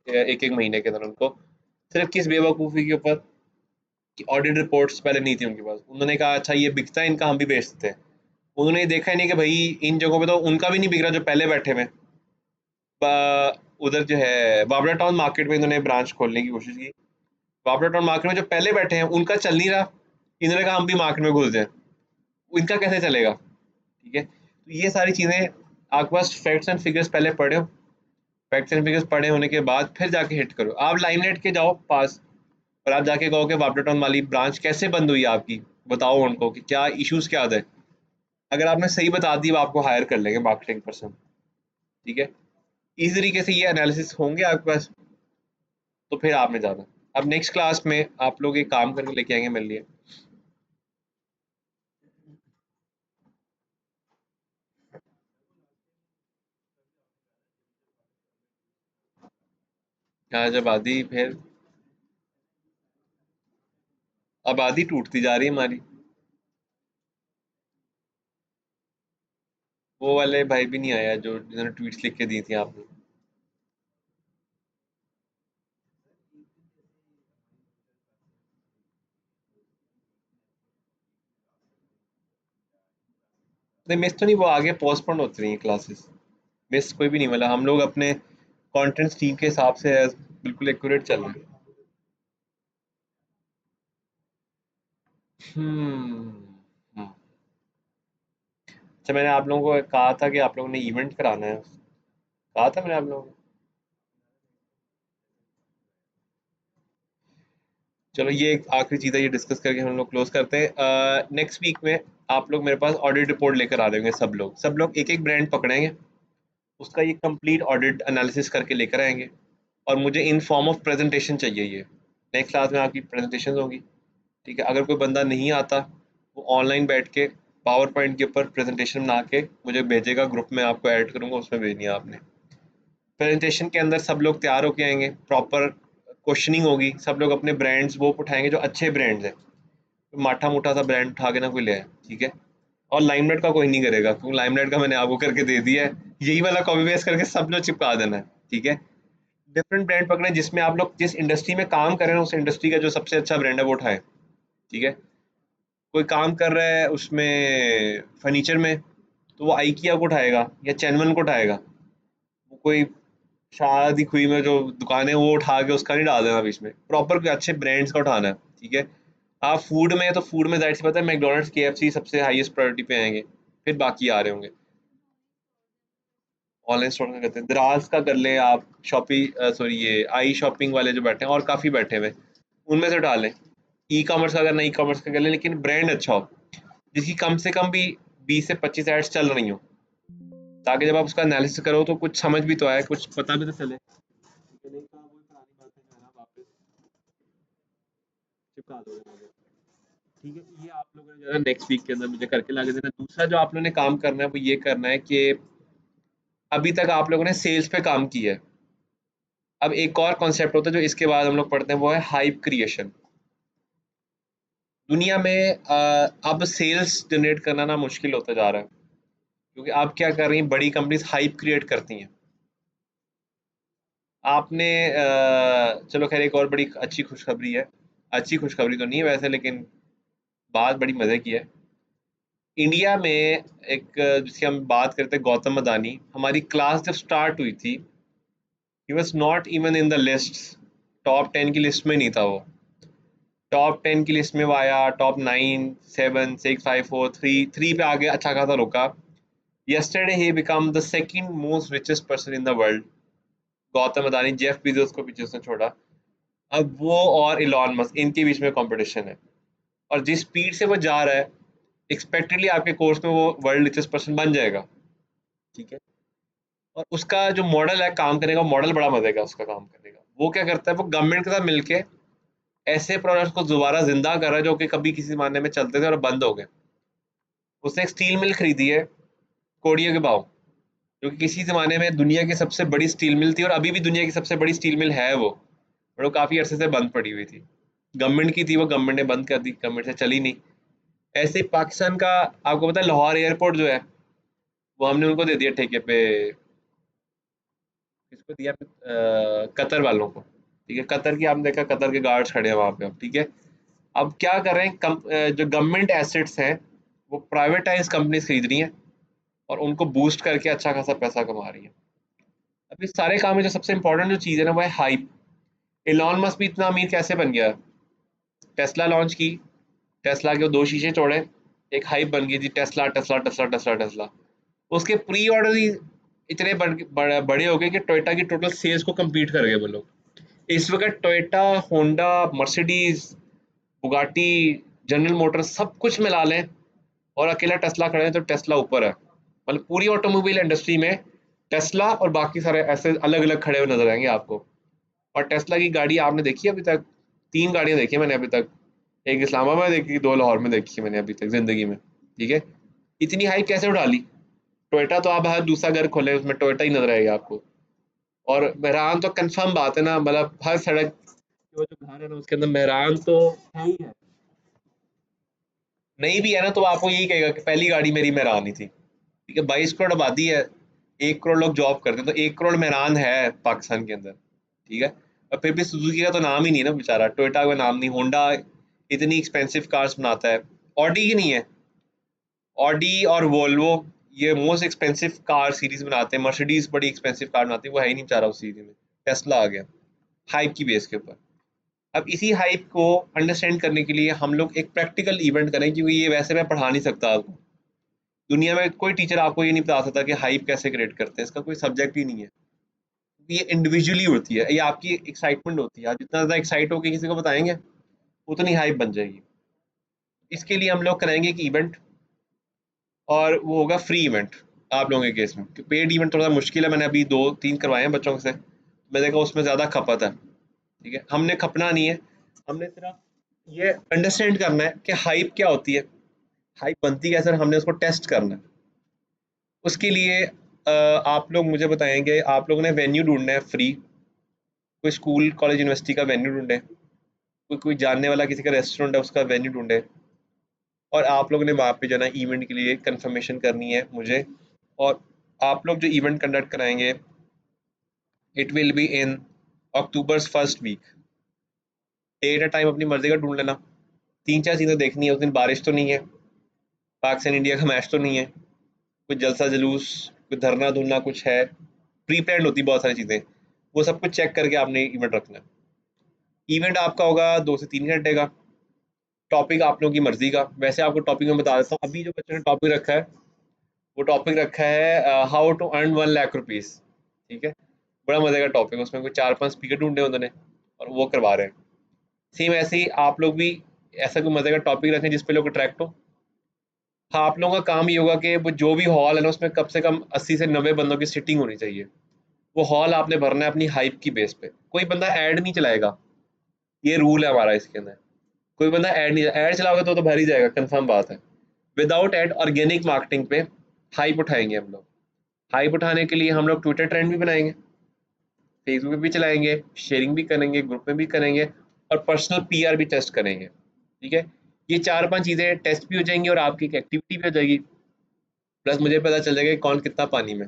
एक एक महीने के अंदर उनको। सिर्फ किस बेवकूफ़ी के ऊपर कि ऑडिट रिपोर्ट्स पहले नहीं थी उनके पास। उन्होंने कहा अच्छा ये बिकता है इनका, हम भी बेच सकते हैं। उन्होंने ये देखा ही नहीं कि भाई इन जगहों पे तो उनका भी नहीं बिक रहा जो पहले बैठे हुए। उधर जो है बाबरा टाउन मार्केट में इन्होंने ब्रांच खोलने की कोशिश की। बाबरा टाउन मार्केट में जो पहले बैठे हैं उनका चल नहीं रहा, इन्होंने कहा हम भी मार्केट में घुस जाए, इनका कैसे चलेगा, ठीक है। तो ये सारी चीज़ें आपके पास फैक्ट्स एंड फिगर्स पहले पढ़े हो, फैक्ट्स एंड फिगर्स पढ़े होने के बाद फिर जाके हिट करो। आप लाइमलाइट के जाओ पास, और आप जाके कहो कि वापडा टाउन वाली ब्रांच कैसे बंद हुई आपकी, बताओ उनको कि क्या इश्यूज क्या है। अगर आपने सही बता दी वो आपको हायर कर लेंगे मार्केटिंग पर्सन, ठीक है। इस तरीके से ये एनालिसिस होंगे आपके पास, तो फिर आपने जाना। अब नेक्स्ट क्लास में आप लोग एक काम करके लेके आएंगे मेरे लिए। यहाँ जब आबादी फिर आबादी टूटती जा रही है हमारी। वो वाले भाई भी नहीं आया जो जिन्होंने ट्वीट्स लिख के दी थी आपने। नहीं मिस तो नहीं, वो आगे पोस्टपोन होती रही क्लासेस। मिस कोई भी नहीं, मतलब हम लोग अपने कंटेंट टीम के हिसाब से बिल्कुल एक्यूरेट चल रहे हैं। हम्म। अच्छा मैंने आप लोगों को कहा था कि आप लोगों ने इवेंट कराना है, कहा था मैंने आप लोगों को। चलो ये एक आखिरी चीज़ है, ये डिस्कस करके हम लोग क्लोज करते हैं। नेक्स्ट वीक में आप लोग मेरे पास ऑडिट रिपोर्ट लेकर आ देंगे, सब लोग एक एक ब्रांड पकड़ेंगे, उसका ये कंप्लीट ऑडिट एनालिसिस करके लेकर आएंगे। और मुझे इन फॉर्म ऑफ प्रेजेंटेशन चाहिए ये। नेक्स्ट क्लास में आपकी प्रेजेंटेशन होगी, ठीक है। अगर कोई बंदा नहीं आता, वो ऑनलाइन बैठ के पावर पॉइंट के ऊपर प्रेजेंटेशन बना के मुझे भेजेगा, ग्रुप में आपको ऐड करूँगा, उसमें भेजनी है आपने। प्रेजेंटेशन के अंदर सब लोग तैयार होके आएंगे, प्रॉपर क्वेश्चनिंग होगी, सब लोग अपने ब्रांड्स वो उठाएंगे जो अच्छे ब्रांड्स हैं। माठा मोटा सा ब्रांड उठा के ना कोई ले आए, ठीक है। और लाइमलाइट का कोई नहीं करेगा, क्योंकि लाइमलाइट का मैंने आपको करके दे दिया है। यही वाला कॉपी पेस्ट करके सब लोग चिपका देना है, ठीक है। डिफरेंट ब्रांड पकड़े जिसमें आप लोग जिस इंडस्ट्री में काम कर रहे हैं उस इंडस्ट्री का जो सबसे अच्छा ब्रांड है वो उठाए, ठीक है। कोई काम कर रहा है उसमें फर्नीचर में, तो वो आइकिया को उठाएगा या चैनवन को उठाएगा। वो कोई शादी खुई में जो दुकान है वो उठा के उसका नहीं डाल देना बीच में, प्रॉपर कोई अच्छे ब्रांड्स का उठाना है, ठीक है। आप फूड में, तो फूड में जाहिर सी बात है मैकडोनल्ड्स केएफसी सबसे हाईएस्ट प्रायोरिटी पे आएंगे, फिर बाकी आ रहे होंगे। ऑनलाइन स्टोर का करते हैं, दराज का कर लें आप, शॉपी सॉरी ये आई शॉपिंग वाले जो बैठे हैं और काफ़ी बैठे हुए हैं, उनमें से उठा लें। ई कॉमर्स का करना ई कॉमर्स का कर लें, लेकिन ब्रांड अच्छा हो, जिसकी कम से कम भी 20 से 25 एड्स चल रही हो, ताकि जब आप उसका एनालिसिस करो तो कुछ समझ भी तो आए, कुछ पता भी तो चले। ठीक है, नहीं तो आप वही पुरानी बातें जो है ना वापस चिपका दोगे मुझे। ठीक है, ये आप लोगों ने जो है नेक्स्ट वीक के अंदर मुझे करके ला के देना। दूसरा जो आप लोगों ने काम करना है वो ये करना है कि अभी तक आप लोगों ने सेल्स पे काम किया है। अब एक और कॉन्सेप्ट होता है जो इसके बाद हम लोग पढ़ते हैं, वो है हाइप क्रिएशन। दुनिया में अब सेल्स जनरेट करना ना मुश्किल होता जा रहा है, क्योंकि आप क्या कर रही हैं, बड़ी कंपनीज हाइप क्रिएट करती हैं। आपने चलो खैर एक और बड़ी अच्छी खुशखबरी है, अच्छी खुशखबरी तो नहीं है वैसे, लेकिन बात बड़ी मजे की है। इंडिया में एक जिसकी हम बात करते हैं, गौतम अदानी, हमारी क्लास जब स्टार्ट हुई थी, he was not even in the list, top 10 की लिस्ट में नहीं था वो। टॉप 10 की लिस्ट में वो आया, टॉप 9, 7, 6, 5, 4, 3 पे आगे अच्छा खासा रुका। yesterday he become the second most richest person in the world। Gautam Adani, Jeff Bezos को पीछे उसने छोड़ा। अब वो और इलॉन मस्क, इनके बीच में कंपटीशन है, और जिस स्पीड से वो जा रहा है, एक्सपेक्टेडली आपके कोर्स में वो वर्ल्ड रिचेस्ट पर्सन बन जाएगा। ठीक है, और उसका जो मॉडल है काम करने का, मॉडल बड़ा मजे का उसका काम करने का। वो क्या करता है, वो गवर्नमेंट के साथ मिलके ऐसे प्रोडक्ट्स को दोबारा जिंदा कर रहा है जो कि कभी किसी जमाने में चलते थे और बंद हो गए। उसने एक स्टील मिल खरीदी है कोड़ियों के भाव, जो कि किसी जमाने में दुनिया की सबसे बड़ी स्टील मिल थी, और अभी भी दुनिया की सबसे बड़ी स्टील मिल है वो, और वो काफी अरसे से बंद पड़ी हुई थी। गवर्नमेंट की थी वो, गवर्नमेंट ने बंद कर दी, गवर्नमेंट से चली नहीं। ऐसे ही पाकिस्तान का, आपको पता है लाहौर एयरपोर्ट जो है, वो हमने उनको दे दिया ठेके पे। किसको दिया? कतर वालों को। ठीक है, कतर की आपने देखा, कतर के गार्ड्स खड़े हैं वहां पे अब। ठीक है, अब क्या कर रहे हैं, जो गवर्नमेंट एसेट्स हैं वो प्राइवेटाइज कंपनीज खरीद रही हैं, और उनको बूस्ट करके अच्छा खासा पैसा कमा रही है। अब इस सारे काम में जो सबसे इंपॉर्टेंट जो चीज़ है ना, वो है हाइप। इलॉन मस्क भी इतना अमीर कैसे बन गया? टेस्ला लॉन्च की, टेस्ला के वो दो शीशे तोड़े, एक हाइप बन गई थी, Tesla Tesla Tesla Tesla Tesla. उसके प्री ऑर्डर ही इतने बड़े हो गए कि टोयोटा की टोटल सेल्स को compete कर गए वो लोग। इस वक्त Toyota, Honda, Mercedes, Bugatti, general Motors सब कुछ मिला लें, और अकेला टेस्ला खड़े हैं तो टेस्ला ऊपर है। मतलब पूरी ऑटोमोबाइल इंडस्ट्री में टेस्ला और बाकी सारे ऐसे अलग अलग खड़े हुए नजर आएंगे आपको। और टेस्ला की गाड़ी आपने देखी है अभी तक? 3 गाड़ियां देखी है मैंने अभी तक। एक इस्लामाबाद में देखी, 2 लाहौर में देखी है मैंने अभी तक जिंदगी में। ठीक है, इतनी हाइप कैसे उठा ली? टोयोटा तो आप हर दूसरा घर खोले उसमें टोयोटा ही नजर आएगा आपको। और मेहरान तो कंफर्म बात है ना, मतलब हर सड़क, वो जो घर है ना उसके अंदर मेहरान तो है ही है। नहीं भी है ना तो आपको यही कहेगा कि पहली गाड़ी मेरी मेहरान ही थी। ठीक है, 22 करोड़ आबादी है, 1 करोड़ लोग जॉब करते हैं, तो 1 करोड़ मेहरान है पाकिस्तान के अंदर। ठीक है, और फिर भी सुजुकी का तो नाम ही नहीं है ना बेचारा, टोयोटा का नाम नहीं, होंडा इतनी एक्सपेंसिव कार्स बनाता है, ऑडी की नहीं है, ऑडी और वोल्वो ये मोस्ट एक्सपेंसिव कार सीरीज बनाते हैं, मर्सिडीज बड़ी एक्सपेंसिव कार बनाती है, वो है ही नहीं बेचारा उस सीरीज में। टेस्ला आ गया हाइप की बेस के ऊपर। अब इसी हाइप को अंडरस्टैंड करने के लिए हम लोग एक प्रैक्टिकल इवेंट करें, क्योंकि ये वैसे मैं पढ़ा नहीं सकता आपको। दुनिया में कोई टीचर आपको ये नहीं बता सकता कि हाइप कैसे क्रिएट करते हैं, इसका कोई सब्जेक्ट ही नहीं है। ये इंडिविजुअली होती है, ये आपकी एक्साइटमेंट होती है। आप जितना ज़्यादा एक्साइट होकर किसी को बताएंगे, उतनी हाइप बन जाएगी। इसके लिए हम लोग कराएंगे एक इवेंट, और वो होगा फ्री इवेंट। आप लोगों के केस में पेड इवेंट थोड़ा सा मुश्किल है, मैंने अभी 2-3 करवाए हैं बच्चों से, मैंने देखा उसमें ज़्यादा खपत है। ठीक है, हमने खपना नहीं है, हमने सिर्फ ये अंडरस्टैंड करना है कि हाइप क्या होती है, हाइप बनती कैसे, और हमने उसको टेस्ट करना है। उसके लिए आप लोग मुझे बताएंगे, आप लोगों ने वेन्यू ढूंढना है फ्री। कोई स्कूल कॉलेज यूनिवर्सिटी का वेन्यू ढूंढे, कोई कोई जानने वाला किसी का रेस्टोरेंट है उसका वेन्यू ढूंढे, और आप लोगों ने वहाँ पे जाना इवेंट के लिए कंफर्मेशन करनी है मुझे। और आप लोग जो इवेंट कंडक्ट कराएंगे, it will be in October's first week. Date और टाइम अपनी मर्जी का ढूंढ लेना। 3-4 चीज़ें देखनी है उस दिन, बारिश तो नहीं है, पाकिस्तान इंडिया का मैच तो नहीं है, कुछ जलसा जुलूस, कुछ धरना धुरना कुछ है, प्री प्लान होती है बहुत सारी चीज़ें, वो सब कुछ चेक करके आपने इवेंट रखना है। इवेंट आपका होगा 2 से 3 घंटे का। टॉपिक आप लोगों की मर्जी का, वैसे आपको टॉपिक मैं बता देता हूँ, अभी जो बच्चों ने टॉपिक रखा है, वो टॉपिक रखा है how to earn 1 lakh rupees. ठीक है, बड़ा मजे का टॉपिक है, उसमें कोई 4-5 स्पीकर ढूंढे उन्होंने, और वो करवा रहे हैं। सेम ऐसे ही आप लोग भी ऐसा कोई मजे का टॉपिक रखें जिस पे लोग अट्रैक्ट हो। हाँ, आप लोगों का काम ये होगा कि वो जो भी हॉल है ना उसमें कम से कम 80 से 90 बंदों की सिटिंग होनी चाहिए। वो हॉल आपने भरना है अपनी हाइप की बेस पे। कोई बंदा ऐड नहीं चलाएगा, ये रूल है हमारा इसके अंदर। कोई बंदा ऐड चलाओगे तो भर ही जाएगा, कंफर्म बात है। विदाउट ऐड ऑर्गेनिक मार्केटिंग पे हाइप उठाएंगे हम लोग। हाइप उठाने के लिए हम लोग ट्विटर ट्रेंड भी बनाएंगे, फेसबुक पे भी चलाएंगे, शेयरिंग भी करेंगे, ग्रुप में भी करेंगे, और पर्सनल पीआर भी टेस्ट करेंगे। ठीक है, ये 4-5 चीज़ें टेस्ट भी हो जाएंगी और आपकी एक एक्टिविटी भी हो जाएगी। प्लस मुझे पता चल जाएगा कि कौन कितना पानी में।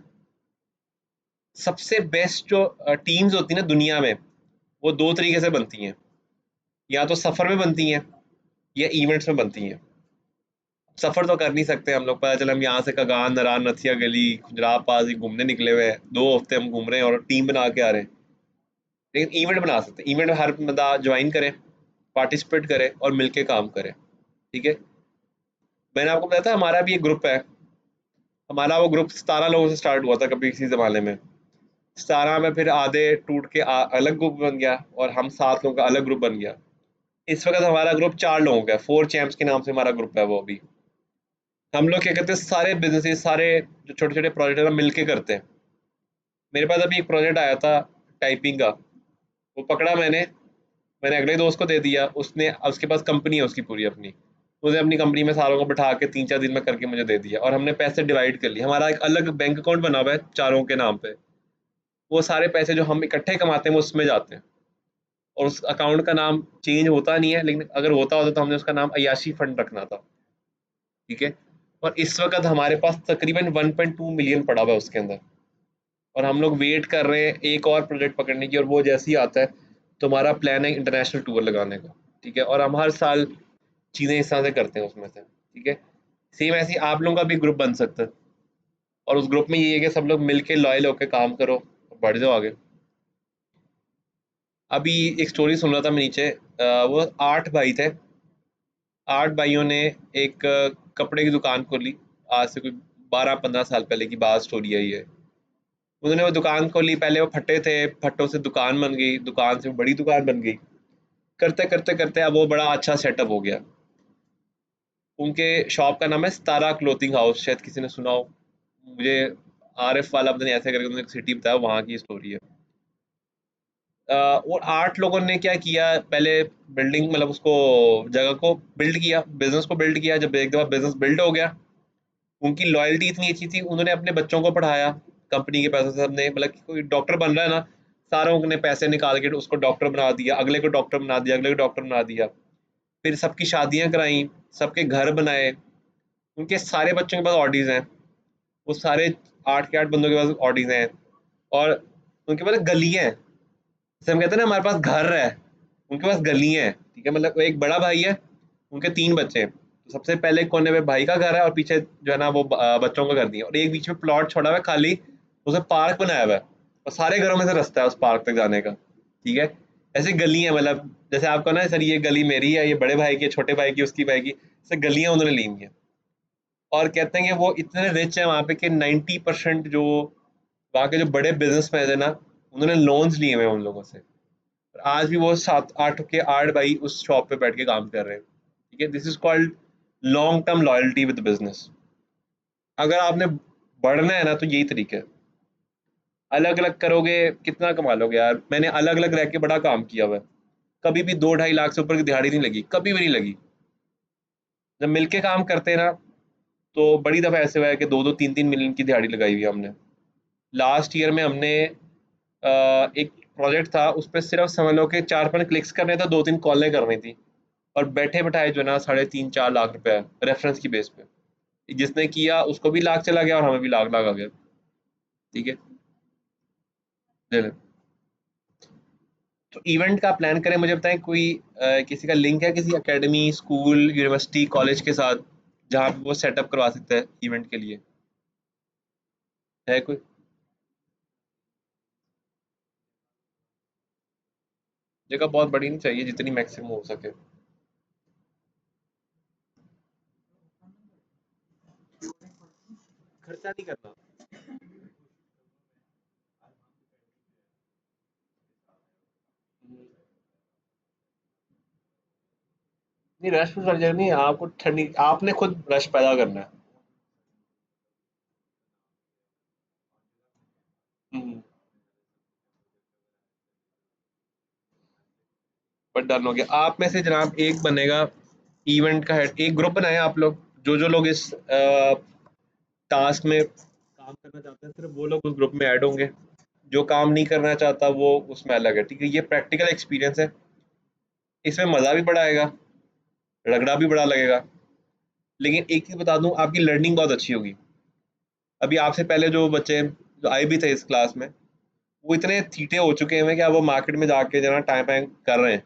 सबसे बेस्ट जो टीम्स होती है ना दुनिया में, वो दो तरीके से बनती हैं। या तो सफ़र में बनती हैं या इवेंट्स में बनती हैं। सफ़र तो कर नहीं सकते हम लोग, पता चला हम यहाँ से कगान, नारायण, नथिया गली, खुजराह पास ही घूमने निकले हुए हैं, 2 हफ्ते हम घूम रहे हैं और टीम बना के आ रहे हैं। लेकिन इवेंट बना सकते हैं, इवेंट में हर बंदा ज्वाइन करे, पार्टिसिपेट करे और मिलके काम करे। ठीक है, मैंने आपको बताया था हमारा भी एक ग्रुप है। हमारा वो ग्रुप 17 लोगों से स्टार्ट हुआ था कभी किसी ज़माने में। 17 में फिर आधे टूट के अलग ग्रुप बन गया और हम 7 लोगों का अलग ग्रुप बन गया। इस वक्त हमारा ग्रुप 4 लोगों का है, 4 चैम्प्स के नाम से हमारा ग्रुप है वो अभी। हम लोग क्या करते हैं, सारे बिजनेस, सारे जो छोटे छोटे प्रोजेक्ट है ना मिलके करते हैं। मेरे पास अभी एक प्रोजेक्ट आया था टाइपिंग का, वो पकड़ा मैंने। मैंने अगले दोस्त को दे दिया, उसने, उसके पास कंपनी है उसकी पूरी अपनी, उसने अपनी कंपनी में सारों को बिठा के 3-4 दिन में करके मुझे दे दिया, और हमने पैसे डिवाइड कर लिए। हमारा एक अलग बैंक अकाउंट बना हुआ है चारों के नाम पे। वो सारे पैसे जो हम इकट्ठे कमाते हैं वो उसमें जाते हैं, और उस अकाउंट का नाम चेंज होता नहीं है, लेकिन अगर होता होता तो हमने उसका नाम अयाशी फंड रखना था। ठीक है, और इस वक्त हमारे पास तकरीबन 1.2 मिलियन पड़ा हुआ है उसके अंदर, और हम लोग वेट कर रहे हैं एक और प्रोजेक्ट पकड़ने की, और वो जैसे ही आता है तो हमारा प्लान है इंटरनेशनल टूर लगाने का। ठीक है, और हम हर साल चीज़ें इस तरह से करते हैं उसमें से। ठीक है, सेम ऐसे ही आप लोगों का भी ग्रुप बन सकता है, और उस ग्रुप में ये है कि सब लोग मिलके लॉयल होकर काम करो और बढ़ जाओ आगे। अभी एक स्टोरी सुन रहा था मैं नीचे, वो 8 भाई थे। 8 भाइयों ने एक कपड़े की दुकान खोली। आज से कोई 12-15 साल पहले की बात, स्टोरी है ये। उन्होंने वो दुकान खोली, पहले वो फट्टे थे, फट्टों से दुकान बन गई, दुकान से बड़ी दुकान बन गई। करते करते करते अब वो बड़ा अच्छा सेटअप हो गया। उनके शॉप का नाम है सितारा क्लोथिंग हाउस, शायद किसी ने सुना हो। मुझे आरिफ वाला पता नहीं ऐसे करके उन्होंने एक सिटी बताया, वहाँ की स्टोरी है। और 8 लोगों ने क्या किया, पहले बिल्डिंग, मतलब उसको, जगह को बिल्ड किया, बिजनेस को बिल्ड किया। जब एक दफ़ा बिजनेस बिल्ड हो गया, उनकी लॉयल्टी इतनी अच्छी थी, उन्होंने अपने बच्चों को पढ़ाया कंपनी के पैसों से। सबने, मतलब कि कोई डॉक्टर बन रहा है ना, सारों ने पैसे निकाल के उसको डॉक्टर बना दिया, अगले को डॉक्टर बना दिया, अगले को डॉक्टर बना दिया। फिर सबकी शादियां कराई, सबके घर बनाए। उनके सारे बच्चों के पास ऑडीज हैं, वो सारे 8 के 8 बंदों के पास ऑडीज हैं। और उनके पास गलियां हैं, जैसे हम कहते हैं ना हमारे पास घर है, उनके पास गलियां हैं। ठीक है, मतलब एक बड़ा भाई है, उनके 3 बच्चे हैं, तो सबसे पहले कोने में भाई का घर है, और पीछे जो है ना वो बच्चों का घर नहीं है, और एक बीच में प्लॉट छोड़ा हुआ है खाली, उसे पार्क बनाया हुआ है, और सारे घरों में से रास्ता है उस पार्क तक जाने का। ठीक है, ऐसे गली है, मतलब जैसे आपको ना सर ये गली मेरी है, ये बड़े भाई की है, छोटे भाई की, उसकी भाई की, ऐसे गलियां उन्होंने ली हुई हैं। और कहते हैं कि वो इतने रिच है वहाँ पे कि 90% जो वहाँ के जो बड़े बिजनेसमैन है ना, उन्होंने लोन्स लिए हुए हैं उन लोगों से। और आज भी वो 7-8 के 8 भाई उस शॉप पे बैठ के काम कर रहे हैं। ठीक है, this is called long term loyalty with business. अगर आपने बढ़ना है ना तो यही तरीका है। अलग अलग करोगे कितना कमा लोगे यार। मैंने अलग अलग रह के बड़ा काम किया हुआ है, कभी भी 2-2.5 लाख से ऊपर की दिहाड़ी नहीं लगी, कभी भी नहीं लगी। जब मिलके काम करते हैं ना, तो बड़ी दफा ऐसे हुआ है कि 2-2 3-3 मिलियन की दिहाड़ी लगाई हुई है हमने। लास्ट ईयर में हमने एक प्रोजेक्ट था, उस पर सिर्फ समझ लो कि 4-5 क्लिक्स करने थे, 2-3 कॉलें करनी थी, और बैठे बैठाए जो है ना 3.5-4 लाख रुपए रेफरेंस की बेस पे। जिसने किया उसको भी लाख चला गया और हमें भी लाख लाख आ गया। ठीक है, ले लें। तो इवेंट का प्लान करें, मुझे बताएं कोई किसी का लिंक है किसी एकेडमी, स्कूल, यूनिवर्सिटी, कॉलेज के साथ, जहाँ पे वो सेटअप करवा सकता है इवेंट के लिए? है कोई? जगह बहुत बड़ी नहीं चाहिए, जितनी मैक्सिमम हो सके। खर्चा नहीं करना। नहीं, रश में सर्जरी नहीं है, आपको ठंडी, आपने खुद रश पैदा करना है। पर डन हो गया। आप में से जनाब एक बनेगा इवेंट का हेड। एक ग्रुप बनाए आप लोग, जो लोग इस टास्क में काम करना चाहते हैं सिर्फ वो लोग उस ग्रुप में ऐड होंगे। जो काम नहीं करना चाहता वो उसमें अलग है, ठीक है। ये प्रैक्टिकल एक्सपीरियंस है, इसमें मज़ा भी बड़ा आएगा, रगड़ा भी बड़ा लगेगा। लेकिन एक चीज़ बता दूं, आपकी लर्निंग बहुत अच्छी होगी। अभी आपसे पहले जो बच्चे जो आए भी थे इस क्लास में, वो इतने थीटे हो चुके हैं कि अब वो मार्केट में जाके जना टाइम टाइम कर रहे हैं,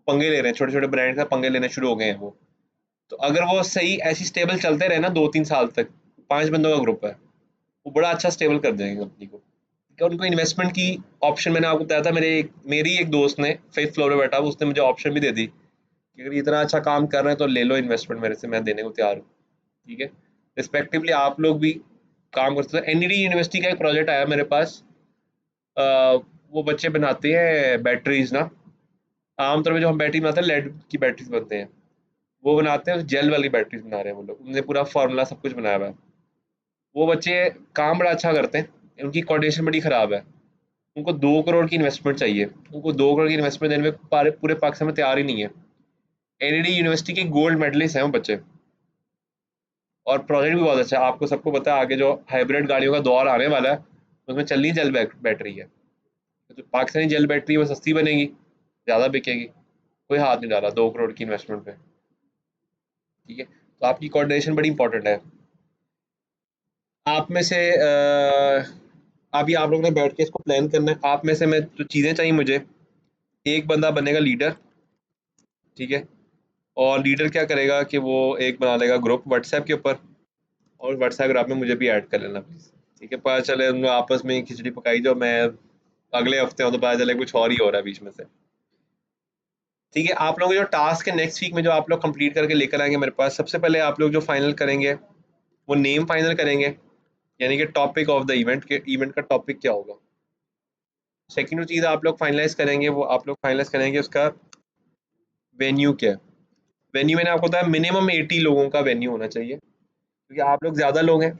पंगे ले रहे हैं, छोटे छोटे ब्रांड का पंगे लेने शुरू हो गए हैं वो। तो अगर वो सही ऐसी स्टेबल चलते रहे ना 2-3 साल तक, 5 बंदों का ग्रुप है, वो बड़ा अच्छा स्टेबल कर देंगे कंपनी को। क्या उनको इन्वेस्टमेंट की ऑप्शन, मैंने आपको बताया था, मेरी एक दोस्त ने फेथ फ्लोर में बैठा, उसने मुझे ऑप्शन भी दे दी कि अगर इतना अच्छा काम कर रहे हैं तो ले लो इन्वेस्टमेंट मेरे से, मैं देने को तैयार हूँ, ठीक है। रिस्पेक्टिवली आप लोग भी काम करते हो। एनईडी यूनिवर्सिटी का एक प्रोजेक्ट आया मेरे पास। अ, वो बच्चे बनाते हैं बैटरीज ना, आमतौर पे जो हम बैटरी बनाते हैं लेड की बैटरीज बनते हैं, वो बनाते हैं जेल वाली बैटरीज बना रहे हैं वो लोग, उनने पूरा फार्मूला सब कुछ बनाया हुआ है। वो बच्चे काम बड़ा अच्छा करते हैं, उनकी कोऑर्डिनेशन बड़ी खराब है। उनको 2 करोड़ की इन्वेस्टमेंट चाहिए, उनको 2 करोड़ की इन्वेस्टमेंट देने में पूरे पाकिस्तान में तैयार ही नहीं है। एनईडी यूनिवर्सिटी के गोल्ड मेडलिस्ट हैं वो बच्चे, और प्रोजेक्ट भी बहुत अच्छा है। आपको सबको पता है आगे जो हाइब्रिड गाड़ियों का दौर आने वाला है, उसमें चलनी जेल बैटरी है। तो पाकिस्तानी जेल बैटरी वो सस्ती बनेगी, ज़्यादा बिकेगी। कोई हाथ नहीं डाला 2 करोड़ की इन्वेस्टमेंट पे, ठीक है। तो आपकी कोऑर्डिनेशन बड़ी इंपॉर्टेंट है। आप में से अभी आप लोगों ने बैठ के इसको प्लान करना है। आप में से मैं जो चीज़ें चाहिए मुझे, एक बंदा बनेगा लीडर, ठीक है। और लीडर क्या करेगा कि वो एक बना लेगा ग्रुप व्हाट्सएप के ऊपर, और व्हाट्सएप ग्रुप में मुझे भी ऐड कर लेना प्लीज़, ठीक है। पता चले उन लोग आपस में खिचड़ी पकाई जो मैं अगले हफ्ते हूँ तो पता चले कुछ और ही हो रहा है बीच में से, ठीक है। आप लोगों के जो टास्क है नेक्स्ट वीक में, जो आप लोग कंप्लीट करके लेकर आएंगे मेरे पास, सबसे पहले आप लोग जो फाइनल करेंगे वो नेम फाइनल करेंगे, यानी कि टॉपिक ऑफ द इवेंट के, इवेंट का टॉपिक क्या होगा। सेकंड जो चीज़ आप लोग फाइनलाइज करेंगे, वो आप लोग फाइनलाइज करेंगे उसका वेन्यू क्या है। वेन्यू मैंने आपको बताया मिनिमम 80 लोगों का वेन्यू होना चाहिए, क्योंकि आप लोग ज़्यादा लोग हैं।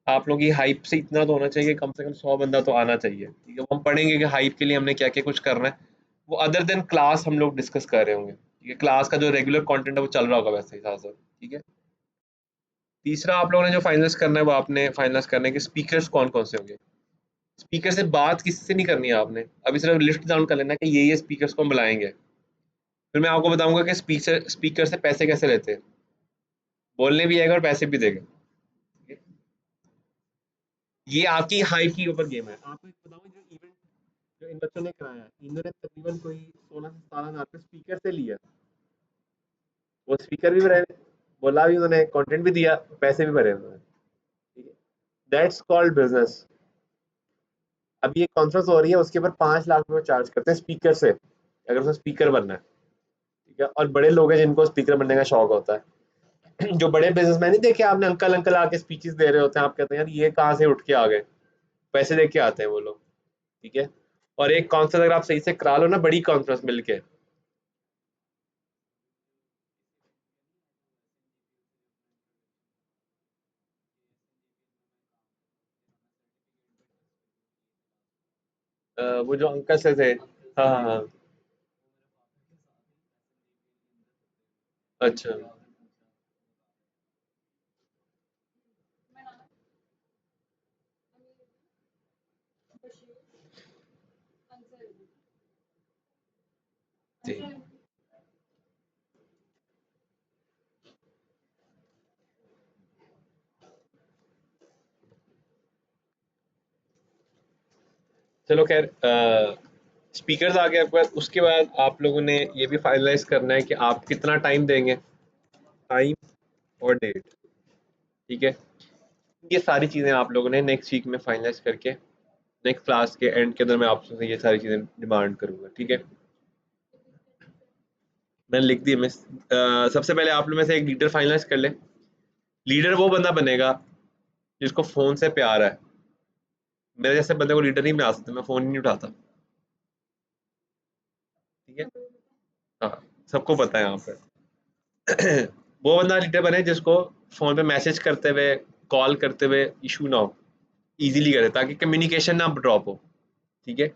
आप लोग की हाइप से इतना तो होना चाहिए, कम से कम 100 बंदा तो आना चाहिए, ठीक है। वो हम पढ़ेंगे कि हाइप के लिए हमने क्या क्या कुछ करना है, वो अदर देन क्लास हम लोग डिस्कस कर रहे होंगे, ठीक है। क्लास का जो रेगुलर कंटेंट है वो चल रहा होगा वैसे ही साथ साथ, ठीक है। तीसरा आप लोगों ने जो फाइनलाइज करना है, वो आपने फाइनलाइज करना है कि स्पीकर्स कौन कौन से होंगे। स्पीकर से बात किसी से नहीं करनी है आपने, अभी सिर्फ लिस्ट डाउन कर लेना है कि ये स्पीकर्स को हम बुलाएंगे। फिर मैं आपको बताऊंगा कि स्पीकर स्पीकर से पैसे कैसे लेते हैं, बोलने भी आएगा और पैसे भी देगा, ठीक है? ये आपकी हाइप के ऊपर गेम है। आपको एक बताऊं, जो इवेंट जो इन बच्चों ने कराया है, इन्होंने तकरीबन कोई 16 से 17 हज़ार रुपये स्पीकर से लिया। वो स्पीकर भी भरे, बोला भी उन्होंने, कंटेंट भी दिया, पैसे भी भरे उन्होंने, ठीक है। That's called business. अभी एक कॉन्फ्रेंस हो रही है, उसके ऊपर 5 लाख रुपए चार्ज करते हैं स्पीकर से, अगर उसमें स्पीकर बनना है, ठीक है। और बड़े लोग हैं जिनको स्पीकर बनने का शौक होता है। जो बड़े बिजनेसमैन नहीं देखे आपने, अंकल अंकल आके स्पीचेस दे रहे होते हैं, आप कहते हैं यार ये कहाँ से उठ के आ गए, पैसे दे के आते हैं वो लोग, ठीक है। और एक कॉन्फ्रेंस अगर आप सही से करा लो ना, बड़ी कॉन्फ्रेंस मिलके, वो जो अंकल से थे, हाँ हाँ हाँ, अच्छा, जी। चलो खैर, स्पीकर्स आ गए आपके पास। उसके बाद आप लोगों ने ये भी फाइनलाइज करना है कि आप कितना टाइम देंगे, टाइम और डेट, ठीक है। ये सारी चीज़ें आप लोगों ने नेक्स्ट वीक में फाइनलाइज करके नेक्स्ट क्लास के एंड के अंदर मैं आपसे ये सारी चीज़ें डिमांड करूंगा, ठीक है। मैंने लिख दी मैं, सबसे पहले आप लोग में से एक लीडर फाइनलाइज कर ले। लीडर वो बंदा बनेगा जिसको फ़ोन से प्यार है। मेरे जैसे बंदे को लीडर नहीं बना सकते, मैं फ़ोन ही नहीं उठाता, ठीक है। हाँ, सबको पता है यहाँ पे। वो बंदा लीडर बने जिसको फ़ोन पे मैसेज करते हुए, कॉल करते हुए इशू ना हो, इजीली करे, ताकि कम्युनिकेशन ना ड्रॉप हो, ठीक है।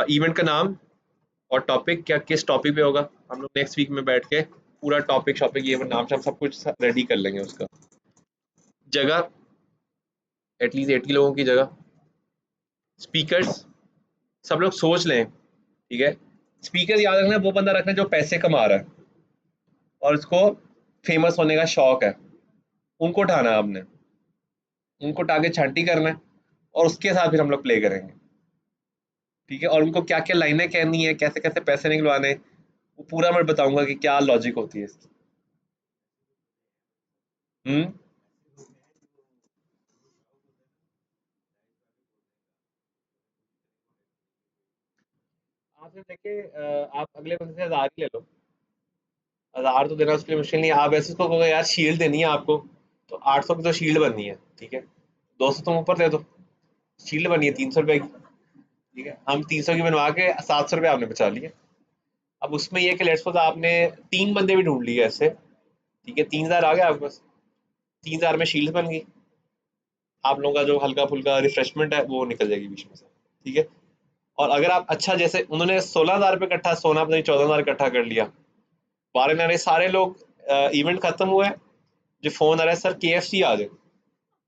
इवेंट का नाम और टॉपिक क्या, किस टॉपिक पे होगा, हम लोग नेक्स्ट वीक में बैठ के पूरा टॉपिक शॉपिक ये नाम शाम सब कुछ रेडी कर लेंगे। उसका जगह एटलीस्ट 80 लोगों की जगह, स्पीकर्स सब लोग सोच लें, ठीक है। स्पीकर याद रखना, वो बंदा रखना जो पैसे कमा रहा है और उसको फेमस होने का शौक है, उनको उठाना है आपने, उनको उठा के छांटी करना है और उसके साथ फिर हम लोग प्ले करेंगे, ठीक है। और उनको क्या क्या लाइनें कहनी है, कैसे कैसे पैसे निकलवाने, वो पूरा मैं बताऊंगा कि क्या लॉजिक होती है इसकी। हम्म। आप सिर्फ देखिए, आप अगले बंदे से 1000 ही ले लो, 1000 तो देना उसके लिए मुश्किल नहीं है। आप ऐसे उसको कहोगे यार शील्ड देनी है आपको, तो 800 की तो शील्ड बननी है, ठीक है। 200 तुम ऊपर दे दो, शील्ड बनी है 300 रुपए की, ठीक है। हम 300 की बनवा के 700 रुपये आपने बचा लिए। अब उसमें ये है कि लेट्स सपोज आपने 3 बंदे भी ढूंढ लिए ऐसे, ठीक है, 3000 आ गया आपके पास, 3000 में शील्ड बन गई, आप लोगों का जो हल्का फुल्का रिफ्रेशमेंट है वो निकल जाएगी बीच में से, ठीक है। और अगर आप अच्छा, जैसे उन्होंने 16,000 रुपये इकट्ठा सोना अपने 14,000 इकट्ठा कर लिया, बारह नारे सारे लोग, इवेंट खत्म हुआ है, जो फोन आ रहा है सर KFC आ जाए,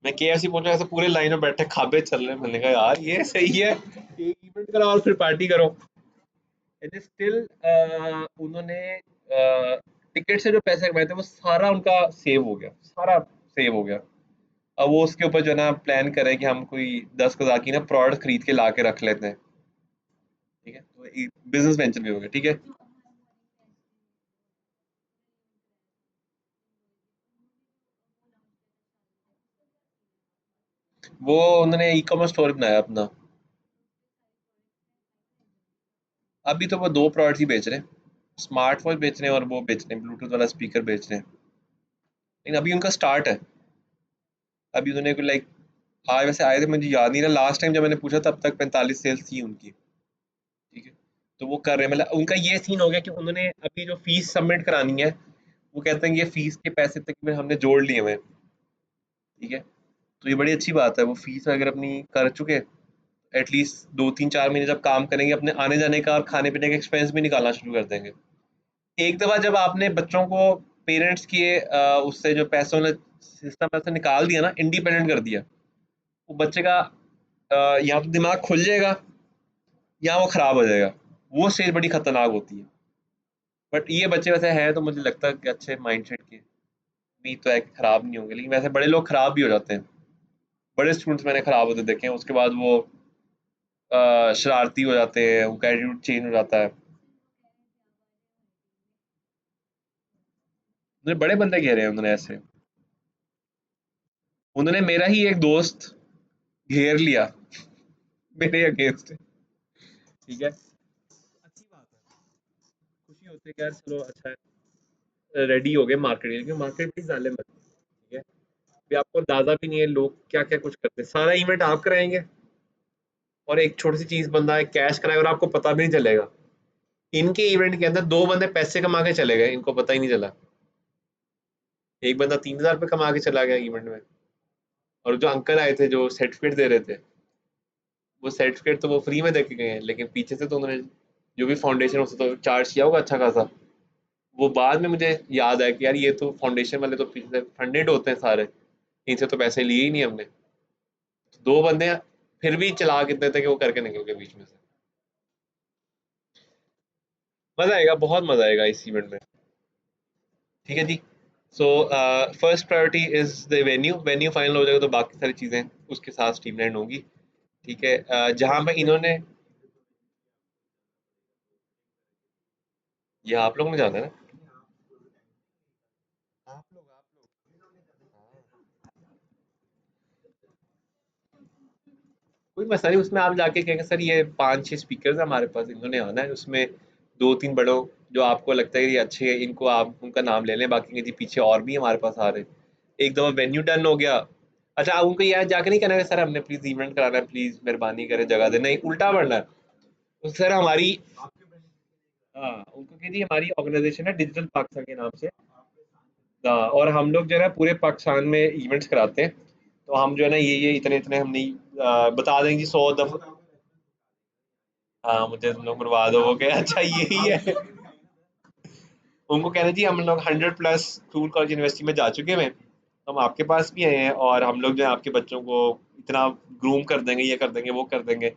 मैं KFC पहुंचा, ऐसे पूरे लाइन में बैठे खाबे चल रहे हैं, मैंने कहा यार ये सही है, एक इवेंट करो और फिर पार्टी करो। एंड स्टिल उन्होंने टिकट से जो पैसे कमाए थे वो सारा उनका सेव हो गया, सारा सेव हो गया। अब वो उसके ऊपर जो है ना प्लान करें कि हम कोई 10,000 की ना प्रोडक्ट खरीद के ला के रख लेते हैं, ठीक है। तो बिजनेस वेंचर भी हो गया, ठीक है। वो उन्होंने ई कॉमर्स स्टोर बनाया अपना। अभी तो वो दो प्रोडक्ट्स ही बेच रहे हैं, स्मार्ट वॉच बेच रहे हैं और वो बेच रहे हैं ब्लूटूथ वाला स्पीकर बेच रहे हैं, लेकिन अभी उनका स्टार्ट है। अभी उन्होंने कोई लाइक, हाँ वैसे आए थे, मुझे याद नहीं रहा लास्ट टाइम जब मैंने पूछा तब तक 45 सेल्स थी उनकी, ठीक है। तो वो कर रहे हैं, मतलब उनका ये सीन हो गया कि उन्होंने अभी जो फीस सबमिट करानी है, वो कहते हैं कि ये फीस के पैसे तक में हमने जोड़ लिए हुए हैं, ठीक है। तो ये बड़ी अच्छी बात है, वो फीस वगैरह अपनी कर चुके, एटलीस्ट 2 3 4 महीने जब काम करेंगे अपने आने जाने का और खाने पीने का एक्सपेंस भी निकालना शुरू कर देंगे। एक दफा जब आपने बच्चों को पेरेंट्स के उससे जो पैसों ने सिस्टम में से निकाल दिया ना, इंडिपेंडेंट कर दिया, वो बच्चे का या तो दिमाग खुल जाएगा या वो खराब हो जाएगा। वो स्टेज बड़ी खतरनाक होती है। बट ये बच्चे वैसे हैं तो मुझे लगता है कि अच्छे माइंडसेट के, उम्मीद तो है कि खराब नहीं होंगे, लेकिन वैसे बड़े लोग खराब भी हो जाते हैं। बड़े स्टूडेंट्स मैंने खराब होते देखे हैं, उसके बाद वो शरारती हो जाते हैं, उनका एटीट्यूड चेंज हो जाता है। उन्होंने बड़े बंदे घेरे हैं उन्होंने ऐसे, उन्होंने मेरा ही एक दोस्त घेर लिया मेरे अगेंस्ट, ठीक है। अच्छी बात है, खुशी होती है कि यार चलो अच्छा है, रेडी हो गए मार्केट, क्योंकि मार्केट भी जाले मत, ठीक है। अभी आपको अंदाजा भी नहीं है लोग क्या क्या कुछ करते हैं, सारा इवेंट आप कराएंगे और एक छोटी सी चीज बंदा है कैश कराएगा और आपको पता भी नहीं चलेगा। इनके इवेंट के अंदर दो बंदे पैसे कमा के चले गए, इनको पता ही नहीं चला। एक बंदा 3,000 रुपये कमा के चला गया इवेंट में, और जो अंकल आए थे जो सर्टिफिकेट दे रहे थे, वो सर्टिफिकेट तो वो फ्री में दे के गए हैं, लेकिन पीछे से तो उन्होंने जो भी फाउंडेशन उससे तो चार्ज किया होगा अच्छा खासा। वो बाद में मुझे याद आया कि यार ये तो फाउंडेशन वाले तो पीछे से फंडेड होते हैं सारे, इनसे तो पैसे लिए ही नहीं हमने। दो बंदे फिर भी चला कितने थे कि वो करके निकल गए बीच में से। मजा आएगा, बहुत मजा आएगा इस इवेंट में, ठीक है जी। So first priority is the venue, venue final हो जाएगा तो बाकी सारी चीजें उसके साथ स्ट्रीमलाइन होंगी, ठीक है। जहां पे इन्होंने, ये आप लोगों ने जाना है ना, कोई मसला नहीं, उसमें आप जाके कहेंगे सर ये 5 6 स्पीकर है हमारे पास, इन्होंने आना है, उसमें 2 3 बड़ों जो आपको लगता है कि ये अच्छे हैं, इनको आप उनका नाम ले लें, बाकी के जी पीछे और भी हमारे पास आ रहे हैं। एक दफा वेन्यू डन हो गया, अच्छा आप उनको यार जाके नहीं कहना कि सर हमने प्लीज इवेंट कराना है, प्लीज मेहरबानी करें जगह दे, नहीं उल्टा बढ़ना है। तो सर हमारी, हाँ उनको कहिए हमारी ऑर्गेनाइजेशन है डिजिटल पाकिस्तान के नाम से, हाँ, और हम लोग जो है ना पूरे पाकिस्तान में इवेंट्स कराते हैं, तो हम जो है ना ये इतने इतने हम नहीं बता देंगे जी 100 दफा। हाँ मुझे तुम लोग मरवा दो, वो कहे अच्छा यही है। उनको कहना जी हम लोग 100+ स्कूल कॉलेज यूनिवर्सिटी में जा चुके हैं, हम आपके पास भी आए हैं और हम लोग जो है आपके बच्चों को इतना ग्रूम कर देंगे, ये कर देंगे, वो कर देंगे।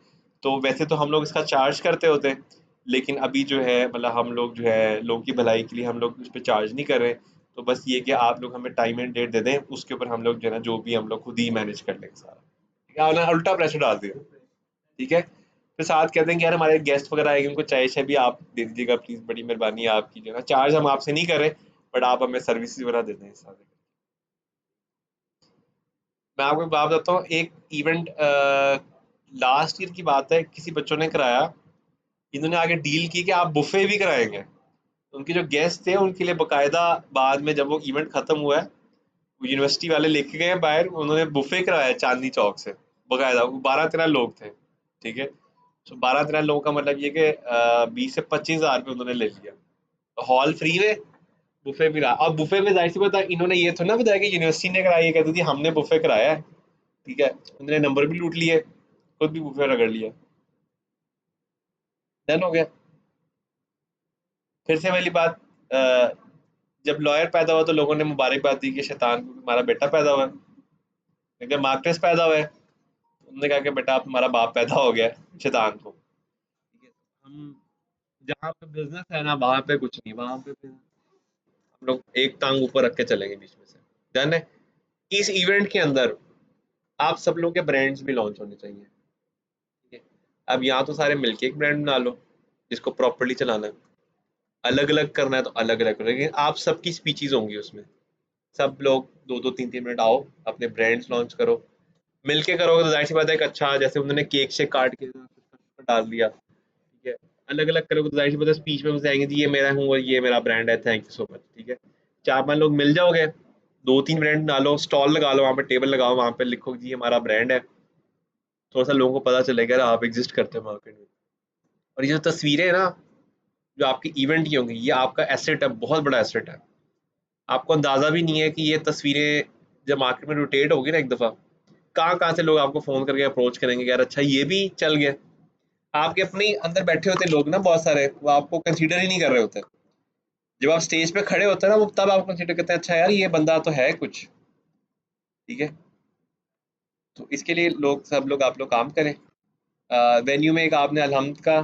तो वैसे तो हम लोग इसका चार्ज करते होते हैं, लेकिन अभी जो है मतलब हम लोग जो है लोगों की भलाई के लिए हम लोग उस पर चार्ज नहीं कर रहे। तो बस ये कि आप लोग हमें टाइम एंड डेट दे दें, उसके ऊपर हम लोग जो है ना जो भी हम लोग खुद ही मैनेज कर लेंगे सारा। ठीक है, उन्हें उल्टा प्रेशर डाल दिया। ठीक है, फिर साथ कहते हैं कि यार हमारे गेस्ट वगैरह आएंगे, उनको चाय शाय भी आप दे दीजिएगा प्लीज़, बड़ी मेहरबानी है आपकी, जो है ना चार्ज हम आपसे नहीं कर रहे, बट आप हमें सर्विसेज वगैरह देते हैं सारे। मैं आपको एक बात बताता हूँ, एक इवेंट लास्ट ईयर की बात है, किसी बच्चों ने कराया, इन्होंने आगे डील की कि आप बुफे भी कराएंगे। उनके जो गेस्ट थे उनके लिए बकायदा, बाद में जब वो इवेंट खत्म हुआ है, वो यूनिवर्सिटी वाले लेके गए बाहर, उन्होंने बुफे कराया चांदनी चौक से बकायदा, 12-13 लोग थे। ठीक है, तो 12-13 लोगों का मतलब ये कि 20 से 25 हज़ार रुपये उन्होंने ले लिया, तो हॉल फ्री में, बुफे भी रहा। अब बुफे में जाहिर सी बात है इन्होंने ये तो ना बताया कि यूनिवर्सिटी ने कराया, ये कहती थी हमने बुफे कराया है। ठीक है, उन्होंने नंबर भी लूट लिए, खुद भी बुफे रगड़ लिया, डन हो गया। फिर से वाली बात, जब लॉयर पैदा हुआ तो लोगों ने मुबारकबाद दी कि शैतान को हमारा बेटा पैदा हुआ है, लेकिन मार्कस पैदा हुआ है, उन्होंने कहा कि बेटा आप हमारा बाप पैदा हो गया है शैतान को। ठीक है, हम जहाँ पे बिजनेस है ना वहां पे कुछ नहीं, वहां पे फिर हम लोग एक टांग ऊपर रख के चलेंगे बीच में से। डन है। इस इवेंट के अंदर आप सब लोग के ब्रांड्स भी लॉन्च होने चाहिए। ठीक है, अब यहाँ तो सारे मिलके एक ब्रांड बना लो जिसको प्रॉपर्ली चलाना है, अलग अलग करना है तो अलग अलग करो, लेकिन आप सबकी स्पीचीज होंगी उसमें, सब लोग 2-2 3-3 मिनट आओ, अपने ब्रांड्स लॉन्च करो। मिलके करोगे तो जाहिर सी बात है, एक अच्छा जैसे उन्होंने केक से काट के डाल दिया। ठीक है, अलग अलग करोगे तो जाहिर सी बात है स्पीच में मुझे आएंगे जी ये मेरा हूँ और ये मेरा ब्रांड है, थैंक यू सो मच। ठीक है, 4-5 लोग मिल जाओगे, 2-3 ब्रांड डालो, स्टॉल लगा लो, वहाँ पे टेबल लगाओ, वहाँ पे लिखो जी हमारा ब्रांड है, थोड़ा सा लोगों को पता चलेगा यार आप एग्जिस्ट करते हो मार्केट में। और ये जो तस्वीरें है ना जो आपकी इवेंट की होंगी, ये आपका एसेट है, बहुत बड़ा एसेट है। आपको अंदाजा भी नहीं है कि ये तस्वीरें जब मार्केट में रोटेट होगी ना एक दफा, कहाँ कहाँ से लोग आपको फोन करके अप्रोच करेंगे यार अच्छा ये भी चल गया। आपके अपने ही अंदर बैठे होते लोग ना बहुत सारे, वो आपको कंसीडर ही नहीं कर रहे होते। जब आप स्टेज पे खड़े होते हैं ना वो तब आप कंसीडर करते हैं अच्छा यार ये बंदा तो है कुछ। ठीक है, तो इसके लिए लोग सब लोग आप लोग काम करें। वेन्यू में एक आपने अलहम्द का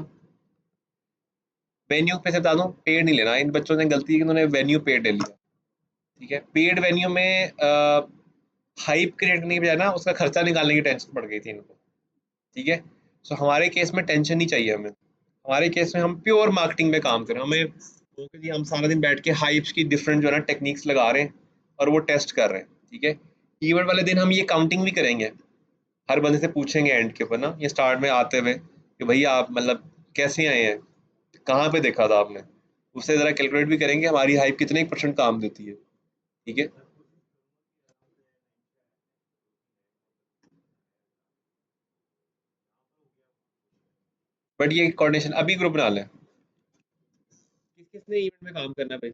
वेन्यू पे से बता दूं, पेड नहीं लेना। इन बच्चों ने गलती की, उन्होंने वेन्यू पेड ले लिया। ठीक है, पेड वेन्यू में हाइप क्रिएट करने की बजाय ना उसका खर्चा निकालने की टेंशन पड़ गई थी इनको। ठीक है, सो हमारे केस में टेंशन नहीं चाहिए हमें, हमारे केस में हम प्योर मार्केटिंग में काम करें। हमें वो कि जी हम सारा दिन बैठ के हाइप्स की डिफरेंट जो है ना टेक्निक्स लगा रहे हैं और वो टेस्ट कर रहे हैं। ठीक है, इवेंट वाले दिन हम ये काउंटिंग भी करेंगे, हर बंदे से पूछेंगे एंड के ऊपर ना, ये स्टार्ट में आते हुए कि भैया आप मतलब कैसे आए हैं, कहाँ पे देखा था आपने, उससे ज़रा कैलकुलेट भी करेंगे हमारी हाइप कितने % काम देती है। ठीक है, बट ये कोऑर्डिनेशन अभी ग्रुप बना लें, किस किसने इवेंट में काम करना है भाई।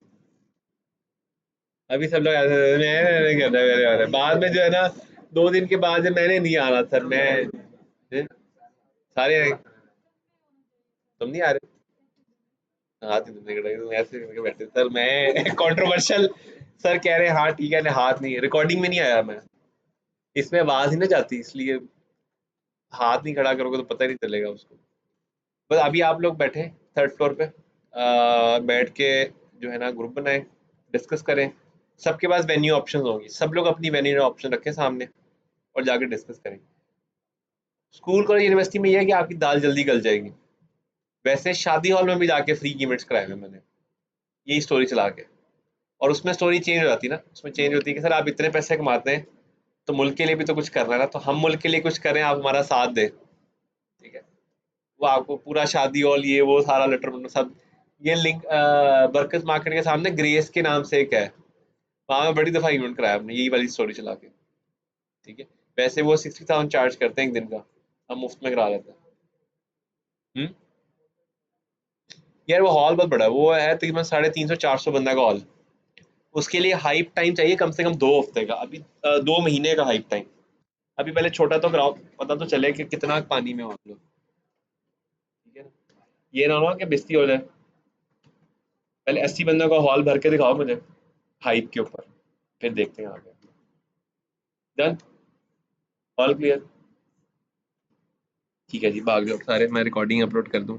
अभी सब लोग ऐसे मैं नहीं करता मेरे वाले, बाद में जो है ना 2 दिन के बाद मैंने नहीं आना सर, मैं सारे तुम नहीं आ रहे, हाथ ही तुमने कटा तुम ऐसे करके बैठे सर, मैं कंट्रोवर्शियल सर कह रहे हैं हाँ ठीक है ना, हाथ नहीं रिकॉर्डिंग में नहीं आया मैं, इसमें आवाज ही ना जाती इसलिए हाथ नहीं खड़ा करोगे तो पता ही नहीं चलेगा उसको। बस अभी आप लोग बैठे 3rd फ्लोर पे, बैठ के जो है ना ग्रुप बनाए, डिस्कस करें, सबके पास वेन्यू ऑप्शन होंगी, सब लोग अपनी वेन्यू ऑप्शन रखें सामने और जाके डिस्कस करें। स्कूल कॉलेज यूनिवर्सिटी में यह है कि आपकी दाल जल्दी गल जाएगी। वैसे शादी हॉल में भी जाके फ्री इवेंट्स कराए हुए मैंने, यही स्टोरी चला के, और उसमें स्टोरी चेंज हो जाती है ना, उसमें चेंज होती है कि सर आप इतने पैसे कमाते हैं तो मुल्क के लिए भी तो कुछ करना है ना, तो हम मुल्क के लिए कुछ करें, आप हमारा साथ दें। ठीक है, वो आपको पूरा शादी हॉल ये वो सारा लेटर सब, ये लिंक बरकत मार्केट के सामने ग्रेस के नाम से एक है, वहाँ में बड़ी दफा इवेंट कराया हमने यही वाली स्टोरी चला के। ठीक है, वैसे वो 60,000 चार्ज करते हैं एक दिन का, हम मुफ्त में करा लेते हैं। हम्म, यार वो हॉल बहुत बड़ा है, वो है तकरीबन 350-400 बंदा का हॉल। उसके लिए हाइप टाइम चाहिए कम से कम 2 हफ्ते का, अभी 2 महीने का हाइप टाइम। अभी पहले छोटा तो कराओ, पता तो चले कि कितना पानी में हो आप लोग। ठीक है ना, ये ना हो कि बेइज्जती हो जाए। पहले 80 बंदों का हॉल भर के दिखाओ मुझे हाइप के ऊपर, फिर देखते हैं आगे। Done, all clear. ठीक है जी, भाग जाओ सारे, मैं रिकॉर्डिंग अपलोड कर दूं।